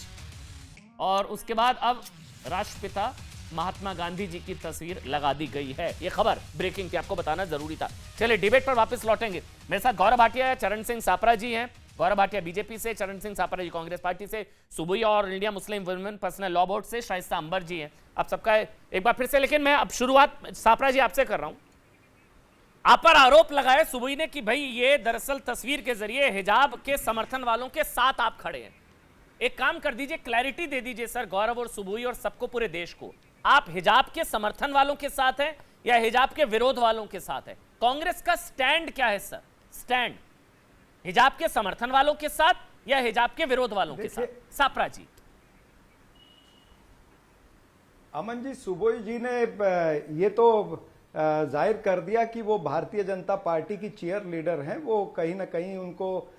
और उसके बाद अब राष्ट्रपिता महात्मा गांधी जी की तस्वीर लगा दी गई है। ये खबर ब्रेकिंग थी, आपको बताना जरूरी था। चलिए डिबेट पर वापस लौटेंगे। मेरे साथ गौरव भाटिया है, चरण सिंह सापरा जी हैं। गौरव भाटिया बीजेपी से, चरण सिंह सापरा जी कांग्रेस पार्टी से, सुबुई और India Muslim women personal law board से शाइस्ता अंबर जी हैं। आप सबका एक बार फिर से, लेकिन मैं अब शुरुआत सापरा जी आपसे कर रहा हूं। आप पर आरोप लगाए सुबुई ने कि भाई ये दरअसल तस्वीर के जरिए हिजाब के समर्थन वालों के साथ आप खड़े हैं। एक काम कर दीजिए, क्लैरिटी दे दीजिए सर, गौरव और सुबुई और सबको, पूरे देश को, आप हिजाब के समर्थन वालों के साथ हैं या हिजाब के विरोध वालों के साथ है? कांग्रेस का स्टैंड क्या है सर? स्टैंड हिजाब के समर्थन वालों के साथ या हिजाब के विरोध वालों के साथ? सापरा जी। अमन जी, सुबोई जी ने ये तो जाहिर कर दिया कि वो भारतीय जनता पार्टी की चीयर लीडर हैं, वो कहीं ना कहीं उनको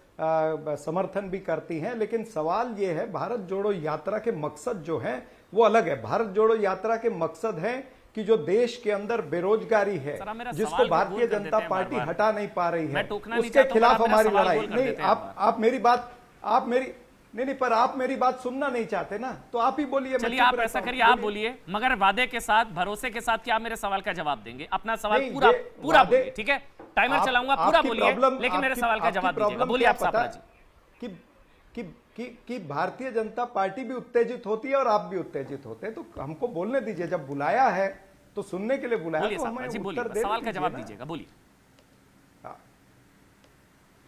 समर्थन भी करती हैं। लेकिन सवाल ये है, भारत जोड़ो यात्रा के मकसद जो है वो अलग है। भारत जोड़ो यात्रा के मकसद है कि जो देश के अंदर बेरोजगारी है, जिसको भारतीय जनता पार्टी हटा नहीं पा रही है, उसके खिलाफ हमारी लड़ाई। नहीं, आप मेरी बात, आप मेरी नहीं, पर आप मेरी बात सुनना नहीं चाहते ना, तो आप ही बोलिए। चलिए आप ऐसा करिए, आप बोलिए, मगर वादे के साथ, भरोसे के साथ कि आप मेरे सवाल का जवाब देंगे। अपना सवाल पूरा बोलिए, ठीक है? टाइमर चलाऊंगा, पूरा बोलिए, लेकिन मेरे सवाल का जवाब दीजिएगा। बोलिए आप सापरा जी। कि भारतीय जनता पार्टी भी उत्तेजित होती है और आप भी उत्तेजित होते हैं, तो हमको बोलने दीजिए। जब बुलाया है तो सुनने के लिए बुलाया, तो हमें उत्तर दे, सवाल का जवाब दीजिएगा, बोलिए।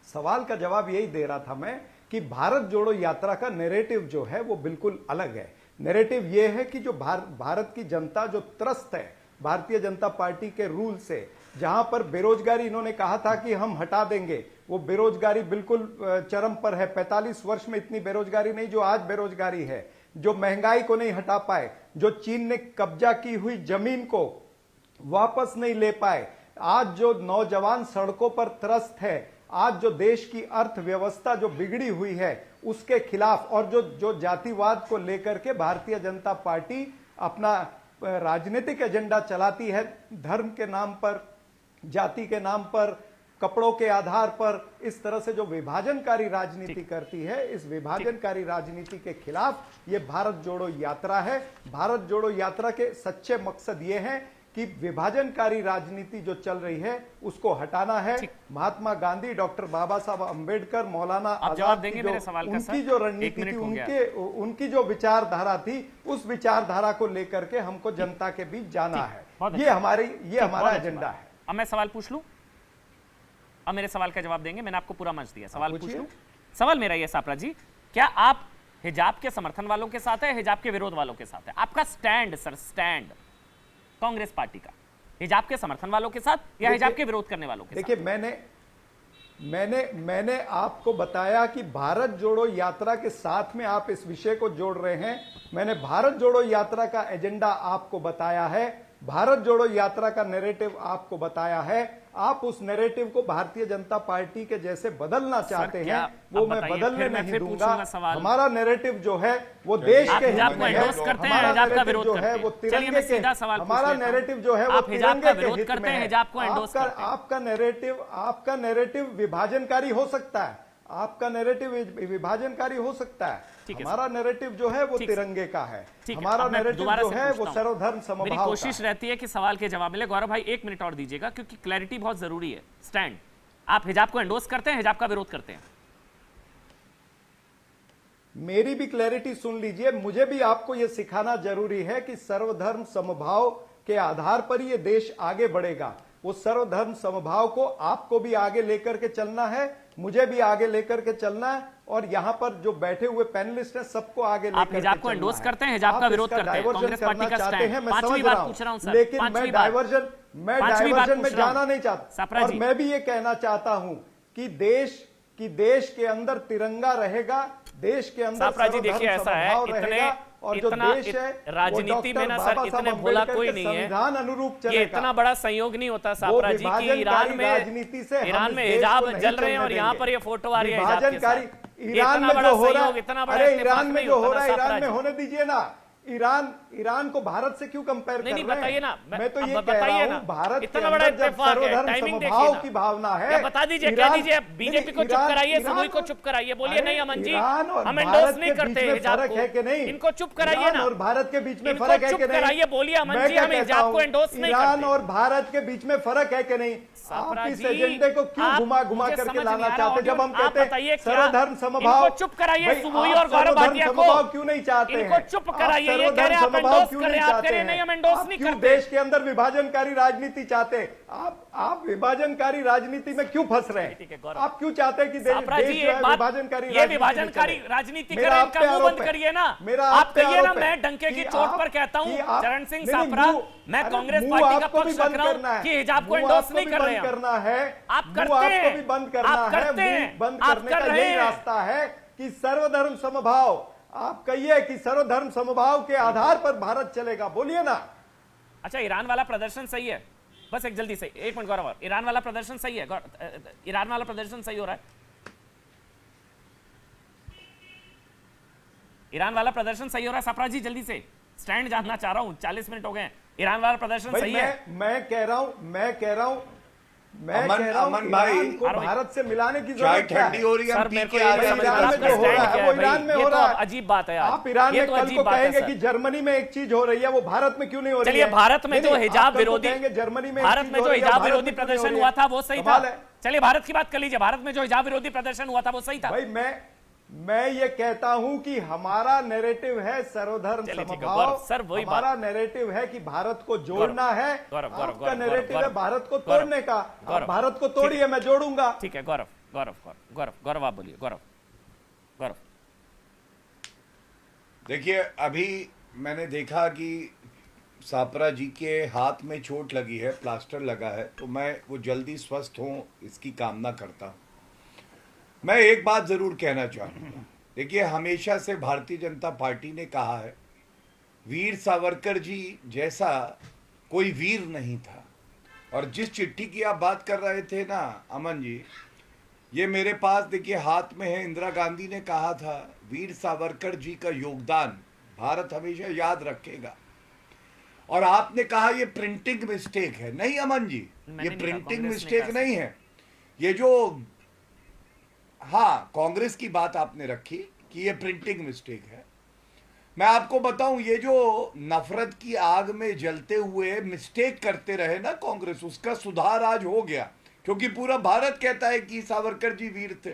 सवाल का जवाब यही दे रहा था मैं कि भारत जोड़ो यात्रा का नैरेटिव जो है वो बिल्कुल अलग है। नैरेटिव ये है कि जो भारत की जनता जो त्रस्त है भारतीय जनता पार्टी के रूल से, जहां पर बेरोजगारी इन्होंने कहा था कि हम हटा देंगे, वो बेरोजगारी बिल्कुल चरम पर है। 45 वर्ष में इतनी बेरोजगारी नहीं जो आज बेरोजगारी है। जो महंगाई को नहीं हटा पाए, जो चीन ने कब्जा की हुई जमीन को वापस नहीं ले पाए, आज जो नौजवान सड़कों पर त्रस्त है, आज जो देश की अर्थव्यवस्था जो बिगड़ी हुई है उसके खिलाफ, और जो जातिवाद को लेकर के भारतीय जनता पार्टी अपना राजनीतिक एजेंडा चलाती है, धर्म के नाम पर, जाति के नाम पर, कपड़ों के आधार पर, इस तरह से जो विभाजनकारी राजनीति करती है, इस विभाजनकारी राजनीति के खिलाफ ये भारत जोड़ो यात्रा है। भारत जोड़ो यात्रा के सच्चे मकसद ये हैं कि विभाजनकारी राजनीति जो चल रही है उसको हटाना है। महात्मा गांधी, डॉक्टर बाबा साहब अंबेडकर, मौलाना आजाद की उनकी जो रणनीति थी, उनकी जो विचारधारा थी, उस विचारधारा को लेकर के हमको जनता के बीच जाना है। ये हमारा एजेंडा है। अब मैं सवाल पूछ लूं, अब मेरे सवाल का जवाब देंगे। मैंने आपको पूरा मंच दिया, सवाल पूछ लूं। सवाल मेरा ये सापरा जी, क्या आप हिजाब के समर्थन वालों के साथ है, हिजाब के विरोध वालों के साथ है? आपका stand sir, stand Congress party का, हिजाब के समर्थन वालों के साथ या हिजाब के विरोध करने वालों के साथ? देखिए, मैंने आपको बताया कि भारत जोड़ो यात्रा के साथ में आप इस विषय को जोड़ रहे हैं। मैंने भारत जोड़ो यात्रा का एजेंडा आपको बताया है, भारत जोड़ो यात्रा का नैरेटिव आपको बताया है। आप उस नैरेटिव को भारतीय जनता पार्टी के जैसे बदलना चाहते हैं, वो मैं बदलने नहीं दूंगा। हमारा नैरेटिव जो है वो देश के हित में है, हमारा नैरेटिव जो है वो तिरंगे के, हमारा नैरेटिव जो है वो तिरंगे के हित में है। आपका नैरेटिव विभाजनकारी हो सकता है, आपका नैरेटिव विभाजनकारी हो सकता है, ठीक है हमारा नैरेटिव जो है वो ठीक है। तिरंगे का है, ठीक है, हमारा अब मैं नैरेटिव दोबारा जो से है पूछता वो हूं। सर्वधर्म मेरी समभाव कोशिश का। रहती है कि सवाल के जवाब मिले। गौरव भाई 1 मिनट और दीजिएगा क्योंकि क्लैरिटी बहुत जरूरी है। स्टैंड, आप हिजाब को एंडोर्स करते हैं, हिजाब का विरोध करते हैं? मेरी भी क्लैरिटी सुन लीजिए, मुझे भी आपको यह सिखाना जरूरी है कि सर्वधर्म समभाव के आधार पर ये देश आगे बढ़ेगा। वो सर्वधर्म समभाव को आपको भी आगे लेकर के चलना है, मुझे भी आगे लेकर के चलना है, और यहां पर जो बैठे हुए पैनलिस्ट हैं सबको आगे लेकर आप हिजाब को एंडोर्स करते हैं, हिजाब का विरोध करते हैं? कांग्रेस पार्टी का स्टैंड, पांचवी बार पूछ रहा हूं सर, लेकिन पांचवी मैं बार। डाइवर्जन पांचवी बार में पूछ रहा हूं। जाना नहीं चाहता। सापरा और जी। मैं भी ये कहना चाहता हूं कि देश के अंदर तिरंगा रहेगा, देश के अंदर सापरा जी, देखिए सर्वधर्म ऐसा है, समभाव रहेगा, और जो इतना देश है राजनीति में ना सर इतने भोला कोई नहीं है, संविधान अनुरूप ये चलेगा। इतना बड़ा संयोग नहीं होता सापरा जी कि ईरान में हिजाब जल रहे हैं और यहाँ पर ये फोटो आ रही है हिजाब के साथ। ईरान में जो हो रहा है, इतना बड़ा अरे इत्तेफाक ईरान में नहीं जो होता हो ना रहा है, सापरा ईरान में जी। होने दीजिए ना। ईरान को भारत से क्यों कंपेयर कर नहीं, रहे हैं? बताइए ना, मैं तो अब ये कह बताइए रहा ना, हूं, भारत इतना के बड़ा अंदर जब इत्तेफाक है, सर्वधर्म टाइमिंग देखिए समभाव ना। की भावना है, या बता दीजिए, कह दीजिए बीजेपी को चुप कराइए, समूह को चुप कराइए, बोलिए नहीं अमन जी हम एंडोर्स नहीं करते हिजाब को, इनको चुप कराइए ना। और भारत के बीच में इनको फर्क है चुप कि नहीं? कराइए, बोलिए अमन मैं जी क्या हम कहता हिजाब को हूं, एंडोर्स नहीं ईरान करते। और भारत के बीच में फर्क है कि नहीं? आप सापरा इस जी, एजेंडे को क्यों आप घुमा मुझे करके समझ नहीं लाना आ रहा, चाहते? जब हम आप कहते बताइए हैं क्या- सर्वधर्म समभाव, इनको चुप कराइए, भाई, सुबोई आप और गौरव सर्वधर्म भाटिया को। समभाव क्यों नहीं चाहते हैं? इनको चुप आप कराइए, ये कह रहे हैं आप सर्वधर्म एंडोर्स समभाव क्यों कर रहे नहीं हैं, आप चाहते कह रहे हैं हैं? नहीं हम एंडोर्स आप नहीं क्यों करते। देश के अंदर विभाजनकारी राजनीति चाहते हैं? आप विभाजनकारी राजनीति में क्यों फंस रहे ठीक है, हैं? गौरव। आप क्यों चाहते हैं कि सापरा जी देश जो है एक बात, विभाजनकारी ये राजनीति में विभाजनकारी चले? राजनीति मेरा करें, आप इनका पे मुंह आरोप बंद है। करिए ना। मेरा आप पे कहिए ना, आरोप है मैं डंके की कि चोट आप- पर कहता कि हूं आप- चरण सिंह नहीं, नहीं, सापरा, मुंह- मैं अरे कांग्रेस मुंह पार्टी का आपको भी पक्ष बंद रख रहा करना हूं है। कि हिजाब को मुंह एंडोर्स आपको नहीं भी कर रहे बंद हैं। करना है, आप मुंह करते आपको हैं, भी बंद करना आप है। करते मुंह हैं, बंद आप करने कर का रहे यही हैं। रास्ता है कि सर्वधर्म समभाव, आप कहिए कि सर्वधर्म समभाव के आधार पर भारत चलेगा, बोलिए ना। अच्छा, ईरान वाला प्रदर्शन सही है, बस एक जल्दी से 1 मिनट गौरव, ईरान वाला प्रदर्शन सही है, ईरान वाला प्रदर्शन सही हो रहा है, ईरान वाला प्रदर्शन सही हो रहा है सापरा जी, जल्दी से स्टैंड जानना चाह रहा हूं, 40 मिनट हो गए हैं, ईरान वाला प्रदर्शन भाई सही है? मैं कह रहा हूं अमन भाई, ईरान को भारत से मिलाने की चाय जरूरत क्या ठंडी है? हो रही है, सर हम पी मेरे को के ये आ नहीं रहे समझ हैं। में ईरान आपका में जो हो स्टैंड रहा है, क्या वो है ईरान में भाई? हो ये तो रहा है। अजीब बात है यार, आप ईरान ये में तो कल अजीब को बात है कहेंगे सर। कि जर्मनी में एक चीज हो रही है, वो भारत में क्यों नहीं हो रही है? चलिए भारत में जो नहीं, हिजाब आप कल को विरोधी, कहेंगे जर्मनी में एक भारत चीज में हो जो रही है, हिजाब भारत विरोधी में क्यों नहीं हो प्रदर्शन रही हुआ है? था वो सही कमाल था। है। चलिए भारत की बात कर लीजिए, भारत में जो हिजाब विरोधी प्रदर्शन हुआ था वो सही था। भाई मैं ये कहता हूं कि हमारा नैरेटिव है सर्वधर्म चलिए ठीक है, समभाव, गौरव, सर वही बात। हमारा नैरेटिव है कि भारत को जोड़ना है, गौरव, गौरव, आपका गौरव, नैरेटिव है गौरव, भारत को गौरव, तोड़ने का। गौरव, आप भारत को ठीक तोड़िए, मैं जोड़ूंगा। ठीक है गौरव, गौरव, गौरव, गौरव, गौरव आप बोलिए, गौरव, गौरव। देखिए, अभी मैंने देखा कि सापरा जी के हाथ में चोट लगी है, प्लास्टर लगा है, तो मैं वो जल्दी स्वस्थ हों इसकी कामना करता हूं। मैं एक बात जरूर कहना चाहूंगा, देखिए हमेशा से भारतीय जनता पार्टी ने कहा है वीर सावरकर जी जैसा कोई वीर नहीं था। और जिस चिट्ठी की आप बात कर रहे थे ना अमन जी, ये मेरे पास देखिए हाथ में है। इंदिरा गांधी ने कहा था वीर सावरकर जी का योगदान भारत हमेशा याद रखेगा। और आपने कहा ये प्रिंटिंग मिस्टेक है। नहीं अमन जी, ये प्रिंटिंग मिस्टेक नहीं है। ये जो, हाँ, कांग्रेस की बात आपने रखी कि ये प्रिंटिंग मिस्टेक है। मैं आपको बताऊं, ये जो नफरत की आग में जलते हुए मिस्टेक करते रहे ना कांग्रेस, उसका सुधार आज हो गया, क्योंकि पूरा भारत कहता है कि सावरकर जी वीर थे।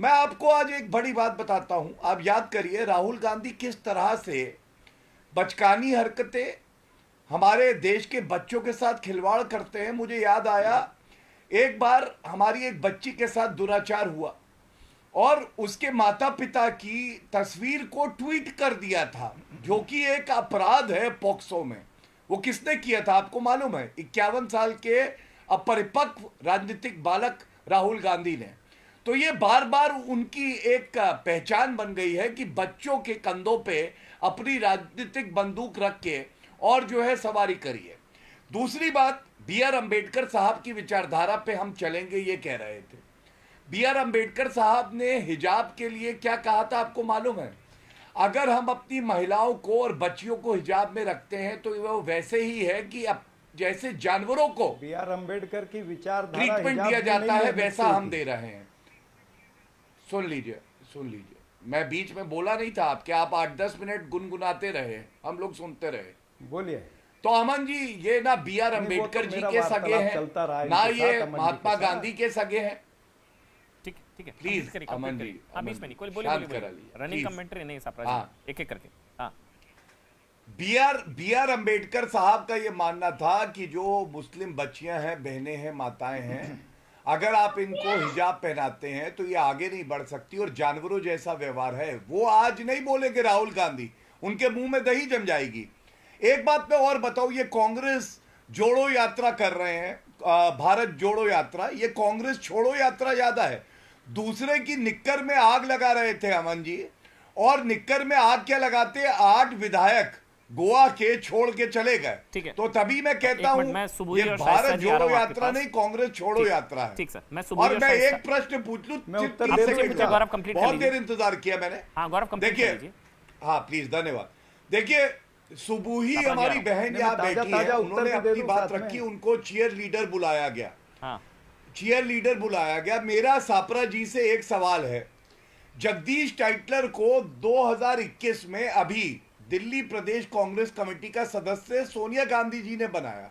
मैं आपको आज एक बड़ी बात बताता हूं, आप याद करिए राहुल गांधी किस तरह से बचकानी हरकतें हमारे देश के बच्चों के साथ खिलवाड़ करते हैं। मुझे याद आया एक बार हमारी एक बच्ची के साथ दुराचार हुआ और उसके माता पिता की तस्वीर को ट्वीट कर दिया था, जो कि एक अपराध है पॉक्सो में। वो किसने किया था आपको मालूम है? 51 साल के अपरिपक्व राजनीतिक बालक राहुल गांधी ने। तो ये बार बार उनकी एक पहचान बन गई है कि बच्चों के कंधों पे अपनी राजनीतिक बंदूक रख के और जो है सवारी करिए। दूसरी बात, B.R. अम्बेडकर साहब की विचारधारा पे हम चलेंगे ये कह रहे थे। B.R. अम्बेडकर साहब ने हिजाब के लिए क्या कहा था आपको मालूम है? अगर हम अपनी महिलाओं को और बच्चियों को हिजाब में रखते हैं तो वो वैसे ही है कि अब जैसे जानवरों को B.R. अम्बेडकर की विचारधारा ट्रीटमेंट हिजाब दिया में जाता नहीं है वैसा मिलती हम थी। दे रहे हैं। सुन लीजिए, मैं बीच में बोला नहीं था आपके, आप 8-10 मिनट गुनगुनाते रहे, हम लोग सुनते रहे। बोलिए। तो अमन जी, ये ना B.R. अम्बेडकर जी के सगे हैं, ना ये महात्मा गांधी के सगे हैं। ठीक है प्लीज अमन जी, बीच में नहीं कोई बोलिए रनिंग कमेंट्री नहीं सापरा एक करके। हाँ, B.R. अम्बेडकर साहब का ये मानना था कि जो मुस्लिम बच्चियां हैं, बहनें हैं, माताएं हैं, अगर आप इनको हिजाब पहनाते हैं तो ये आगे नहीं बढ़ सकती और जानवरों जैसा व्यवहार है। वो आज नहीं बोलेंगे राहुल गांधी, उनके मुंह में दही जम जाएगी। एक बात मैं और बताऊं, ये कांग्रेस जोड़ो यात्रा कर रहे हैं, भारत जोड़ो यात्रा, ये कांग्रेस छोड़ो यात्रा ज्यादा है। दूसरे की निक्कर में आग लगा रहे थे अमन जी, और निक्कर में आग क्या लगाते, 8 विधायक गोवा के छोड़ के चले गए। ठीक है, तो तभी मैं कहता हूँ ये भारत जोड़ो यात्रा नहीं, कांग्रेस छोड़ो यात्रा है। ठीक सर, और मैं एक प्रश्न पूछ लूं, बहुत देर इंतजार किया मैंने। देखिए, हाँ प्लीज, धन्यवाद। देखिए, सुबह ही हमारी बहन यहाँ बैठी है, उन्होंने अपनी बात रखी, उनको चीयर लीडर बुलाया गया, चीयर लीडर बुलाया गया। मेरा सापरा जी से एक सवाल है, जगदीश टाइटलर को 2021 में अभी दिल्ली प्रदेश कांग्रेस कमेटी का सदस्य सोनिया गांधी जी ने बनाया।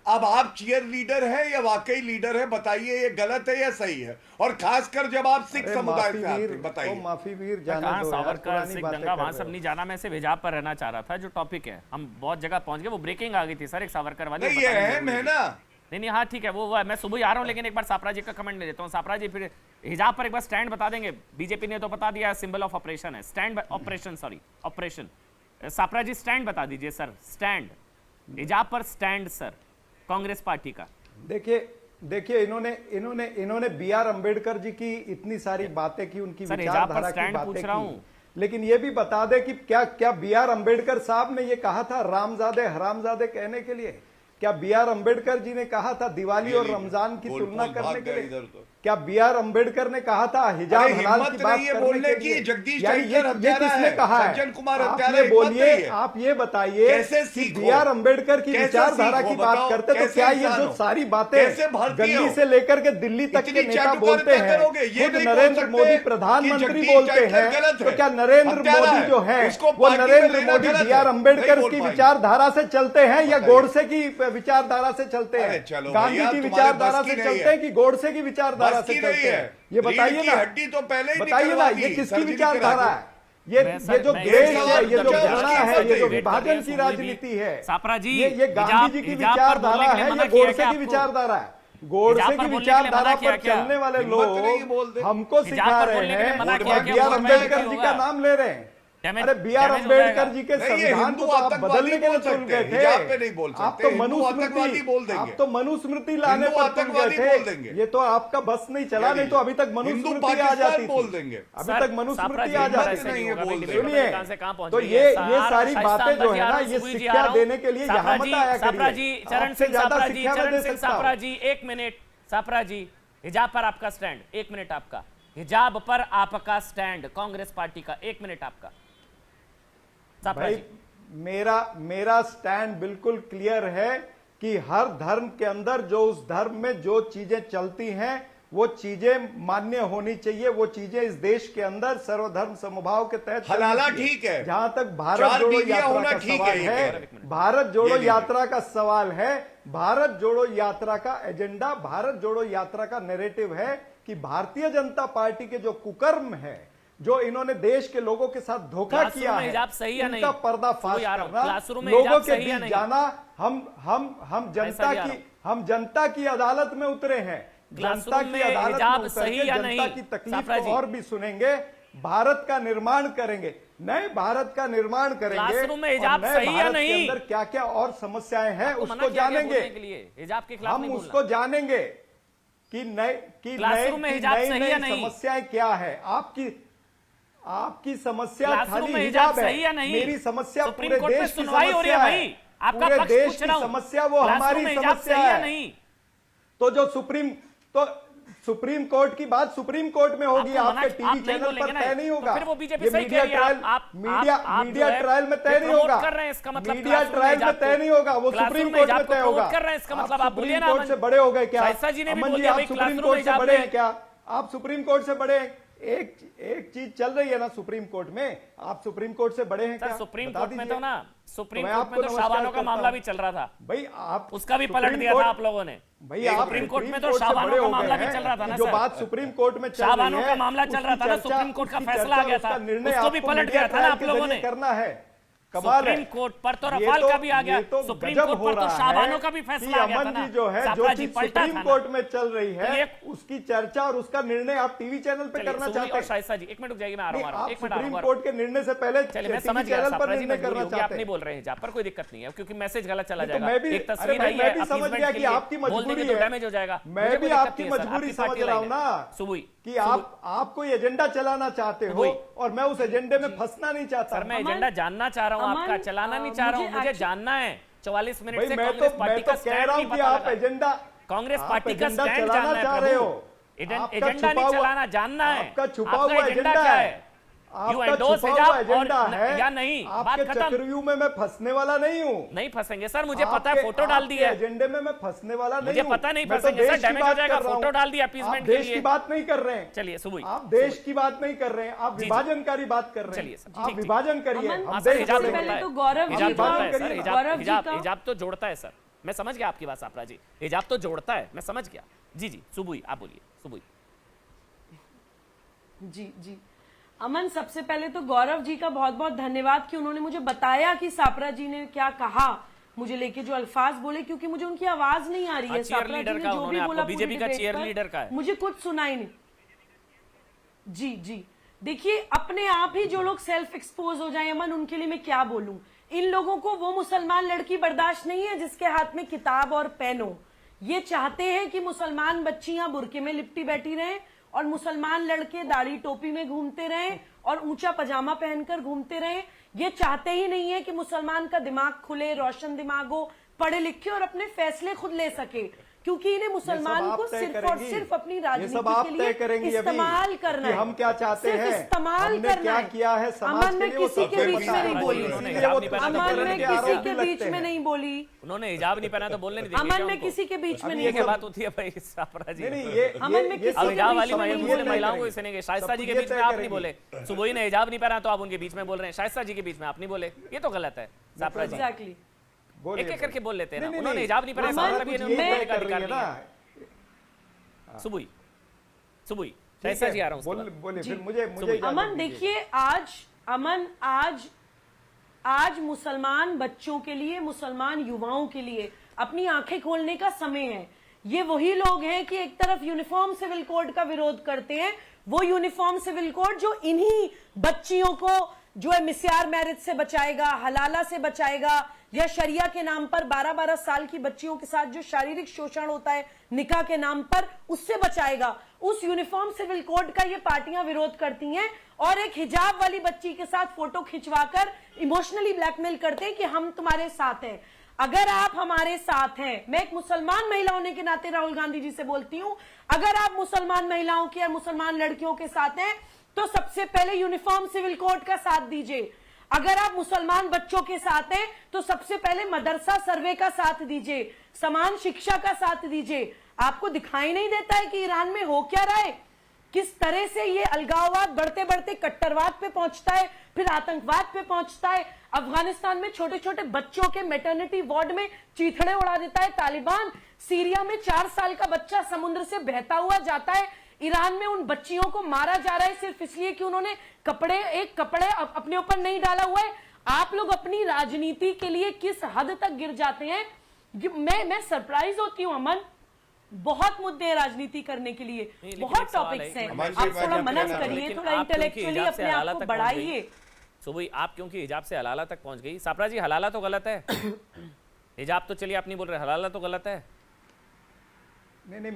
अब आप चीयर लीडर हैं या वाकई लीडर है, बताइए ये गलत है या सही है? और खासकर जब आप सिख समुदाय से आते हैं, बताइए। माफी वीर जाना दो, सावरकर सिख दंगा वहां सब नहीं जाना, मैं सिर्फ हिजाब पर रहना चाह रहा था। जो टॉपिक है, हम बहुत जगह पहुंच गए, वो ब्रेकिंग आ गई थी सर, एक सावरकर वाली। ये अहम है ना। नहीं, हाँ ठीक है, वो मैं सुबह आ रहा हूँ, लेकिन एक बार सापरा जी का कमेंट ले लेता हूँ। सापरा जी फिर हिजाब पर एक बार स्टैंड बता देंगे। बीजेपी ने तो बता दिया सिंबल ऑफ ऑपरेशन है, stand operation, sorry operation. Sapra ji stand बता दीजिए सर, स्टैंड हिजाब पर स्टैंड सर कांग्रेस पार्टी का। देखिए इन्होंने B.R. अम्बेडकर जी की इतनी सारी बातें की, उनकी विचारधारा की बातें की, लेकिन ये भी बता दे कि क्या B.R. अम्बेडकर साहब ने ये कहा था रामजादे हरामजादे कहने के लिए? क्या B.R. अम्बेडकर जी ने कहा था दिवाली और रमजान की तुलना करने के लिए? क्या B.R. अम्बेडकर ने कहा था हिजाब हलाल की बात करने के लिए? जगदीश ये किसने कहा है? सज्जन कुमार आपने बोलिए, आप ये बताइए कि B.R. अम्बेडकर की विचारधारा की बात करते तो क्या ये जो सारी बातें गली से लेकर के दिल्ली तक के नेता बोलते हैं, खुद नरेंद्र मोदी प्रधानमंत्री बोलते हैं, तो क्या नरेंद्र मोदी जो है वो नरेंद्र मोदी B.R. अम्बेडकर की विचारधारा से चलते हैं या गोडसे की विचारधारा से चलते हैं? गांधी की विचारधारा से चलते हैं कि गोडसे की विचारधारा से चलते हैं? ये बताइए ना, हड्डी तो पहले ही बताइए ना, ये किसकी विचारधारा है? ये जो द्वेष है, ये जो घृणा है, ये जो विभाजन की राजनीति है, सापरा जी, ये गांधी जी की विचारधारा है या गोडसे की विचारधारा है? गोडसे की विचारधारा पर चलने वाले लोग हमको सिखा रहे हैं और B.R. अम्बेडकर जी का नाम ले रहे हैं। अरे B.R. अम्बेडकर जी के संविधान को आप बदलने के लिए चुन गए थे। आप तो मनुस्मृति लाने पर चुन गए थे। ये तो आपका बस नहीं चला, नहीं तो अभी तक मनुस्मृति आ जाती थी, अभी तक मनुस्मृति आ जाती थी। सुनिए, तो ये सारी बातें जो है ना, ये शिक्षा देने के लिए यहाँ मत आया करिए। चरण सिंह सापरा जी 1 मिनट। सापरा जी, हिजाब पर आपका स्टैंड, 1 मिनट आपका। हिजाब पर आपका स्टैंड कांग्रेस पार्टी का, 1 मिनट आपका। भाई मेरा स्टैंड बिल्कुल क्लियर है कि हर धर्म के अंदर जो उस धर्म में जो चीजें चलती हैं वो चीजें मान्य होनी चाहिए। वो चीजें इस देश के अंदर सर्वधर्म समभाव के तहत हलाला ठीक है। जहां तक भारत जोड़ो यात्रा का सवाल है, भारत जोड़ो यात्रा का सवाल है, भारत जोड़ो यात्रा का एजेंडा, भारत जोड़ो यात्रा का नैरेटिव है कि भारतीय जनता पार्टी के जो कुकर्म है, जो इन्होंने देश के लोगों के साथ धोखा किया है, उनका पर्दाफाश करना, लोगों के बीच जाना। हम जनता की अदालत में उतरे हैं, जनता की अदालत में उतर के जनता की तकलीफ को और भी सुनेंगे, भारत का निर्माण करेंगे, नए भारत का निर्माण करेंगे, और नए भारत के अंदर क्या क्या और समस्याएं हैं उसको जानेंगे। हम उसको जानेंगे कि नई समस्याएं क्या है। आपकी समस्या खाली हिजाब है, मेरी समस्या पूरे देश की समस्या है, पूरे देश की समस्या वो हमारी समस्या है। तो जो सुप्रीम कोर्ट की बात सुप्रीम कोर्ट में होगी, आपके टीवी चैनल पर तय नहीं होगा। ये मीडिया ट्रायल में तय नहीं होगा, मीडिया ट्रायल में तय नहीं होगा, वो सुप्रीम कोर्ट में तय होगा। सुप्रीम कोर्ट से बड़े हो गए क्या? अमन जी, आप सुप्रीम कोर्ट से बड़े हैं क्या? आप सुप्रीम कोर्ट से बड़े हैं? एक चीज चल रही है ना सुप्रीम कोर्ट में, आप सुप्रीम कोर्ट से बड़े हैं सर क्या? सुप्रीम बता कोर्ट में दीजिए। तो ना, सुप्रीम मैं कोर्ट आपको में तो नमस्कार शाबानो का करता मामला हूं। भी चल रहा था, भाई आप उसका भी पलट सुप्रीम दिया था कोर्ट- आप लोगों ने। भाई आप सुप्रीम कोर्ट में तो कोर्ट से शाबानो बड़े का हो मामला गए भी चल रहा था हैं ना कि जो सर। बात सुप्रीम कोर्ट में चल शाबानो रही का है, मामला चल रहा था ना, उसकी सुप्रीम कोर्ट का उसकी फैसला आ गया चर्चा, था, उसका निर्णय उसको भी आपको पलट मीडिया दिया था ना ट्रायल आप के लोगों जरिए ने। करना है। कमाल है। सुप्रीम कोर्ट पर तो ये रफाल का भी आ गया, ये तो सुप्रीम गजब कोर्ट हो पर तो रहा शाबानो है का भी कि फैसला आ गया था अमन ना। जी जो है, जो सापरा जी चीज पलटा सुप्रीम था कोर्ट ना। में चल रही तो है, ये- उसकी चर्चा और उसका निर्णय आप टीवी चैनल पे चलिए, करना सुबह चाहते और हैं। शाइस्ता जी, एक मिनट रुक जाइए, मैं आ रहा हूँ, आप एक मिनट आ रहा सुप्रीम हूँ। कोर्ट के निर्णय से पहले चलिए, मैं टीवी समझ गया, चैनल पर सापरा जी निर्णय मजबूरी करना होगी, चाहते आप नहीं हैं। बोल रहे हैं, जहाँ पर कोई दिक्कत नहीं है, क्योंकि मैसेज गलत चला तो जाएगा। मैं भी- एक अरे तस्वीर भाई, आई मैं है भी समझ appeasement गया के कि लिए, आपकी बोल मजबूरी देंगे तो है। डैमेज हो जाएगा। मैं मुझे भी कोई दिक्कत आपकी नहीं है सर, मजबूरी आपकी समझ पार्टी रहा हूं लाइन है। ना सुबुई कि आप कोई एजेंडा चलाना चाहते हो वही। और मैं उस एजेंडे में फंसना नहीं चाहता। सर, मैं अमन- एजेंडा जानना चाह रहा हूँ अमन, आपका, चलाना नहीं चाह रहा हूँ, मुझे मुझे actually- जानना है। 44 मिनट भाई से मैं कांग्रेस तो पार्टी का कह स्टैंड रहा नहीं हूं कि पता आप लगा। एजेंडा कांग्रेस आप पार्टी का एजेंडा स्टैंड चलाना जानना है चाह रहे प्रभु। हो। आपका एजेंडा छुपा नहीं हुआ- चलाना, जानना है। आपका छुपा आपका हुआ एजेंडा एजेंडा क्या है। है? You आपका endorse छुपा हिजाब हुआ और एजेंडा है या नहीं? बात आपके खत्म। चक्रव्यूह में मैं फंसने वाला नहीं हूँ। नहीं फंसेंगे सर, मुझे पता है, फोटो डाल दी आपके है, एजेंडे में मैं फंसने वाला नहीं मुझे हूँ। पता नहीं मैं तो फंसेंगे सर, देश की डैमेज हो बात जाएगा, कर रहा फोटो हूँ। डाल दिया आप appeasement के देश लिए। की बात नहीं कर रहे हैं। चलिए सुबुई, आप देश की बात नहीं कर रहे हैं, आप जी। विभाजनकारी बात कर रहे चलिए हैं। सर, आप ठीक, ठीक। विभाजन करिए। अमन, हम हाँ सर, देश हिजाब को तो पहले जोड़ता है, तो गौरव जी हिजाब का- जोड़ता है सर, गौरव जी का- हिजाब तो जोड़ता है सर, मैं समझ गया आपकी बात सापरा जी, हिजाब तो जोड़ता है, मैं समझ गया। जी जी, सुबुई आप बोलिए, सुबुई। जी जी अमन, सबसे पहले तो गौरव जी का बहुत बहुत धन्यवाद कि उन्होंने मुझे बताया कि सापरा जी ने क्या कहा, मुझे लेके जो अल्फाज बोले, क्योंकि मुझे उनकी आवाज नहीं आ रही है। चीयर सापरा लीडर जी ने का जो उन्होंने भी आपको, बोला पूरे बीजेपी का डिबेट चीयर पर, लीडर का है। मुझे कुछ सुनाई नहीं। जी जी, देखिए अपने आप ही जो लोग सेल्फ एक्सपोज हो जाए अमन, उनके लिए मैं क्या बोलूं। इन लोगों को वो मुसलमान लड़की बर्दाश्त नहीं है जिसके हाथ में किताब और पेन हो। ये चाहते हैं कि मुसलमान बच्चियां बुरके में लिपटी बैठी रहें और मुसलमान लड़के दाढ़ी टोपी में घूमते रहें और ऊंचा पजामा पहनकर घूमते रहें। ये चाहते ही नहीं है कि मुसलमान का दिमाग खुले, रोशन दिमाग हो, पढ़े लिखे और अपने फैसले खुद ले सके, क्योंकि इन्हें मुसलमान को सिर्फ और सिर्फ अपनी राजनीति के लिए इस्तेमाल करना है। हम क्या चाहते हैं, इस्तेमाल हमने करना क्या है। किया है समाज अमन के में लिए, वो किसी के सबको बीच पता में है। नहीं बोली, उन्होंने इसलिए वो हिजाब नहीं पहना तो अमन बोलने में नहीं किसी दिया। के बीच में नहीं बोली, उन्होंने हिजाब नहीं पहना तो बोलने नहीं देंगे अमन क्या में उनको? किसी के बीच में अभी नहीं ये क्या बोली। बात होती है भाई सापरा जी? नहीं ये अमन में किसी अब के हिजाब बीच वाली में नहीं मुस्लिम बोली। महिलाओं को सुनेंगे, शाइस्ता जी के बीच में आप नहीं बोले, सुबुई ने हिजाब नहीं पहना तो आप उनके बीच में बोल रहे हैं, शाइस्ता जी के बीच में आप नहीं बोले, ये तो गलत है सापरा जी। एग्जैक्टली, बोलिए, एक एक करके बोल लेते हैं ना, नहीं, उन्होंने नहीं, हिजाब नहीं पहना, अमन, इसका मतलब ये कुछ नहीं ये बोलने का कर रही अधिकार है नहीं ना। है। सुबुई, सुबुई, शाइस्ता जी आ रहा हूँ उसके बाद। बोलिए, जी। फिर मुझे सुबह। इजाजत अमन दीजिए। देखिए, आज मुसलमान बच्चों के लिए, मुसलमान युवाओं के लिए अपनी आंखें खोलने का समय है। ये वही लोग हैं कि एक तरफ यूनिफॉर्म सिविल कोड का विरोध करते हैं, वो यूनिफॉर्म सिविल कोड जो इन्हीं बच्चियों को जो है मिस्यार मैरिज से बचाएगा, हलाला से बचाएगा, या शरिया के नाम पर 12-12 साल की बच्चियों के साथ जो शारीरिक शोषण होता है निकाह के नाम पर, उससे बचाएगा। उस यूनिफॉर्म सिविल कोड का ये पार्टियां विरोध करती हैं और एक हिजाब वाली बच्ची के साथ फोटो खिंचवाकर इमोशनली ब्लैकमेल करते हैं कि हम तुम्हारे साथ हैं। अगर आप हमारे साथ हैं, मैं एक मुसलमान महिला होने के नाते राहुल गांधी जी से बोलती हूं, अगर आप मुसलमान महिलाओं के और मुसलमान लड़कियों के साथ हैं तो सबसे पहले यूनिफॉर्म सिविल कोड का साथ दीजिए। अगर आप मुसलमान बच्चों के साथ हैं तो सबसे पहले मदरसा सर्वे का साथ दीजिए, समान शिक्षा का साथ दीजिए। आपको दिखाई नहीं देता है कि ईरान में हो क्या रहा है, किस तरह से ये अलगाववाद बढ़ते बढ़ते कट्टरवाद पे पहुंचता है, फिर आतंकवाद पे पहुंचता है। अफगानिस्तान में छोटे छोटे बच्चों के मैटरनिटी वार्ड में चीथड़े उड़ा देता है तालिबान। सीरिया में 4 साल का बच्चा समुद्र से बहता हुआ जाता है। ईरान में उन बच्चियों को मारा जा रहा है सिर्फ इसलिए कि उन्होंने एक कपड़े अपने ऊपर नहीं डाला हुआ है। आप लोग अपनी राजनीति के लिए किस हद तक गिर जाते हैं, मैं सरप्राइज होती हूं अमन। बहुत मुद्दे हैं राजनीति करने के लिए, बहुत टॉपिक्स हैं। आप थोड़ा मनन करिए, थोड़ा इंटेलेक्चुअली अपने आप को बढ़ाइए। सुबह आप क्योंकि हिजाब से हलाला तक पहुंच गई, सापरा जी हलाला तो गलत है, हिजाब तो चलिए आप नहीं बोल रहे, हलाला तो गलत है। नहीं,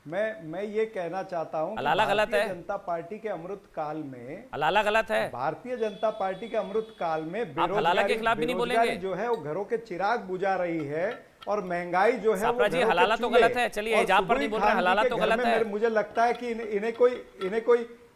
मैं ये कहना चाहता हूं, हलाला गलत है। जनता पार्टी के अमृत काल में, हलाला गलत है। भारतीय जनता पार्टी के अमृत काल में हलाला के खिलाफ भी नहीं बोलेंगे। जो है वो घरों के चिराग बुझा रही है और महंगाई जो है सापरा जी, घरों के हलाला तो चूल्हे। गलत है, चलिए और हिजाब पर नहीं सुबह बोल रहे, खान जी हलाला के तो घर गलत में है। मुझे लगता है कि इन्हें कोई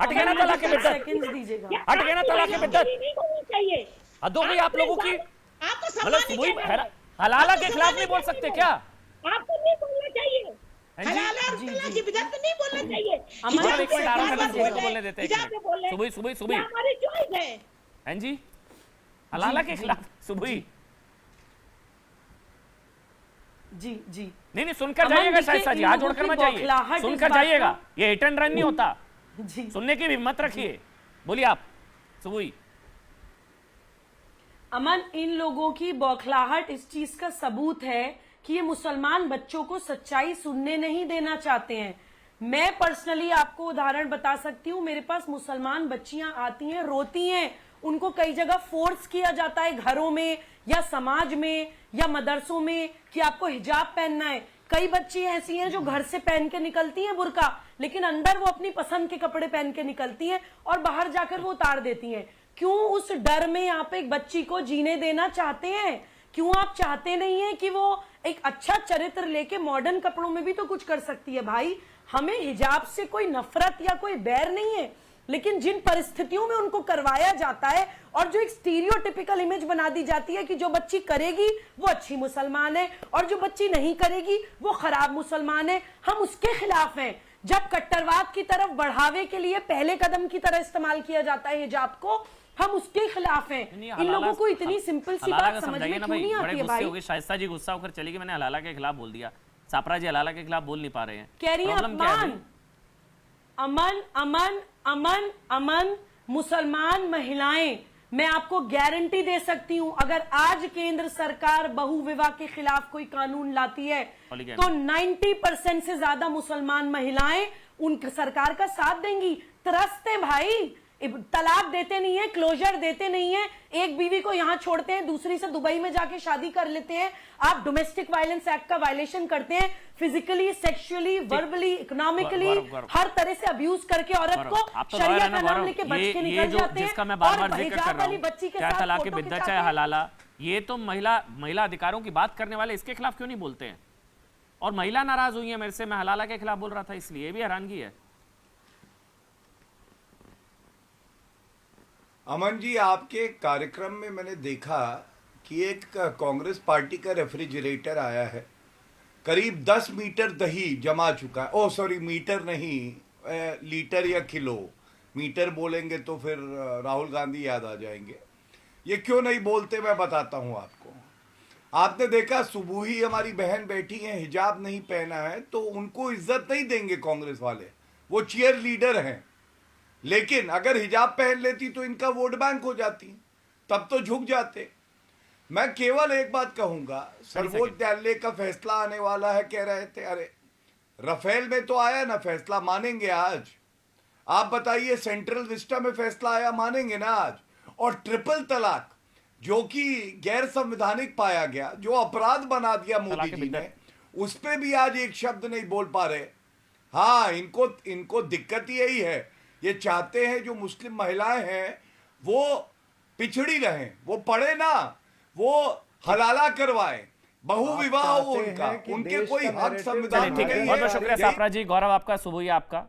हट गया ना मुझे तलाक 10 बिद्दत, सेकंड्स दीजिएगा। हट गया ना तलाक बिद्दत। नहीं बोलना चाहिए। हद हो गई आप लोगों की। आपको मतलब सम्मान वही नहीं चाहिए। हलाला आपको के खिलाफ सम्मान नहीं बोल चाहिए। सकते क्या? आपको नहीं बोलना चाहिए। हाँ जी, हलाला और जी, तलाक जी। की बिदअत नहीं बोलना चाहिए। अमन, हिजाब एक को मिनट, आराम से बार-बार सुबह बोल रहे बोलने हैं, देते हैं, एक हिजाब मिनट। पे बोल रहे हैं। सुबह ये हमारी चॉइस है। हैं जी, हलाला के खिलाफ सुबह जी जी नहीं सुनकर अमन, जाइएगा देखिए, शाइस्ता जी, इन हाथ लोगों जोड़कर की मत जाइए, बौखलाहट इस सुनकर बात जाइएगा, का- ये हिट एंड रन नहीं होता, जी सुनने की भी हिम्मत रखिए। बोलिए आप सुबह। अमन, इन लोगों की बौखलाहट इस चीज का सबूत है कि ये मुसलमान बच्चों को सच्चाई सुनने नहीं देना चाहते हैं। मैं पर्सनली आपको उदाहरण बता सकती हूँ, मेरे पास मुसलमान बच्चियां आती हैं, रोती हैं, उनको कई जगह फोर्स किया जाता है घरों में या समाज में या मदरसों में कि आपको हिजाब पहनना है। कई बच्ची ऐसी हैं जो घर से पहन के निकलती हैं बुर्का, लेकिन अंदर वो अपनी पसंद के कपड़े पहन के निकलती हैं और बाहर जाकर वो उतार देती हैं। क्यों उस डर में आप एक बच्ची को जीने देना चाहते हैं? क्यों आप चाहते नहीं हैं कि वो एक अच्छा चरित्र लेके मॉडर्न कपड़ों में भी तो कुछ कर सकती है? भाई, हमें हिजाब से कोई नफरत या कोई बैर नहीं है, लेकिन जिन परिस्थितियों में उनको करवाया जाता है और जो एक स्टीरियोटिपिकल इमेज बना दी जाती है कि जो बच्ची करेगी वो अच्छी मुसलमान है और जो बच्ची नहीं करेगी वो खराब मुसलमान है, हम उसके खिलाफ हैं। जब कट्टरवाद की तरफ बढ़ावे के लिए पहले कदम की तरह इस्तेमाल किया जाता है हिजाब को, हम उसके खिलाफ हैं। इन लोगों को इतनी सिंपल सी बात समझ में क्यों नहीं आती है भाई? शाइस्ता जी गुस्सा होकर चली गई, मैंने हलाला के खिलाफ बोल दिया, सापरा जी हलाला के खिलाफ बोल नहीं पा रहे हैं, कह रही है प्रॉब्लम क्या है अपमान। भाई? अमन अमन अमन अमन मुसलमान महिलाएं, मैं आपको गारंटी दे सकती हूं, अगर आज केंद्र सरकार बहु विवाह के खिलाफ कोई कानून लाती है तो 90% से ज्यादा मुसलमान महिलाएं उन सरकार का साथ देंगी। त्रस्त है भाई, तलाक देते नहीं है, क्लोजर देते नहीं है, एक बीवी को यहां छोड़ते हैं, दूसरी से दुबई में जाके शादी कर लेते हैं। आप डोमेस्टिक वायलेंस एक्ट का वायलेशन करते हैं, फिजिकली, सेक्सुअली, वर्बली, इकोनॉमिकली हर तरह से अब्यूज करके औरत को शरिया का नाम लेके बच के निकल जाते हैं। जिसका मैं बार-बार जिक्र कर रहा हूं, बच्ची के चाहे साथ तलाक फोटो बिद्दत खिंचाते चाहे हैं। हलाला, ये तो महिला अधिकारों की बात करने वाले इसके खिलाफ क्यों नहीं बोलते हैं? और महिला नाराज हुई है मेरे से, मैं हलाला के खिलाफ बोल रहा था, इसलिए भी हैरानगी है। अमन जी, आपके कार्यक्रम में मैंने देखा कि एक कांग्रेस पार्टी का रेफ्रिजरेटर आया है, करीब 10 मीटर दही जमा चुका है। ओ सॉरी, मीटर नहीं, लीटर या किलो। मीटर बोलेंगे तो फिर राहुल गांधी याद आ जाएंगे। ये क्यों नहीं बोलते मैं बताता हूं आपको। आपने देखा सुबह ही हमारी बहन बैठी है, हिजाब नहीं पहना है तो उनको इज्जत नहीं देंगे कांग्रेस वाले, वो चीयर लीडर हैं। लेकिन अगर हिजाब पहन लेती तो इनका वोट बैंक हो जाती, तब तो झुक जाते। मैं केवल एक बात कहूंगा, सर्वोच्च न्यायालय का फैसला आने वाला है, कह रहे थे, अरे राफेल में तो आया ना फैसला, मानेंगे आज? आप बताइए, सेंट्रल विस्टा में फैसला आया, मानेंगे ना आज? और ट्रिपल तलाक जो कि गैर संवैधानिक पाया गया, जो अपराध बना दिया मोदी जी ने, उस पे भी आज एक शब्द नहीं बोल पा रहे। हाँ, इनको दिक्कत यही है, ये चाहते हैं जो मुस्लिम महिलाएं हैं वो पिछड़ी रहें, वो पढ़े ना, वो हलाला करवाएं, बहु विवाह हो उनका, उनके कोई हक संविधान में नहीं है। बहुत बहुत शुक्रिया सापरा जी। गौरव आपका, सुबह आपका।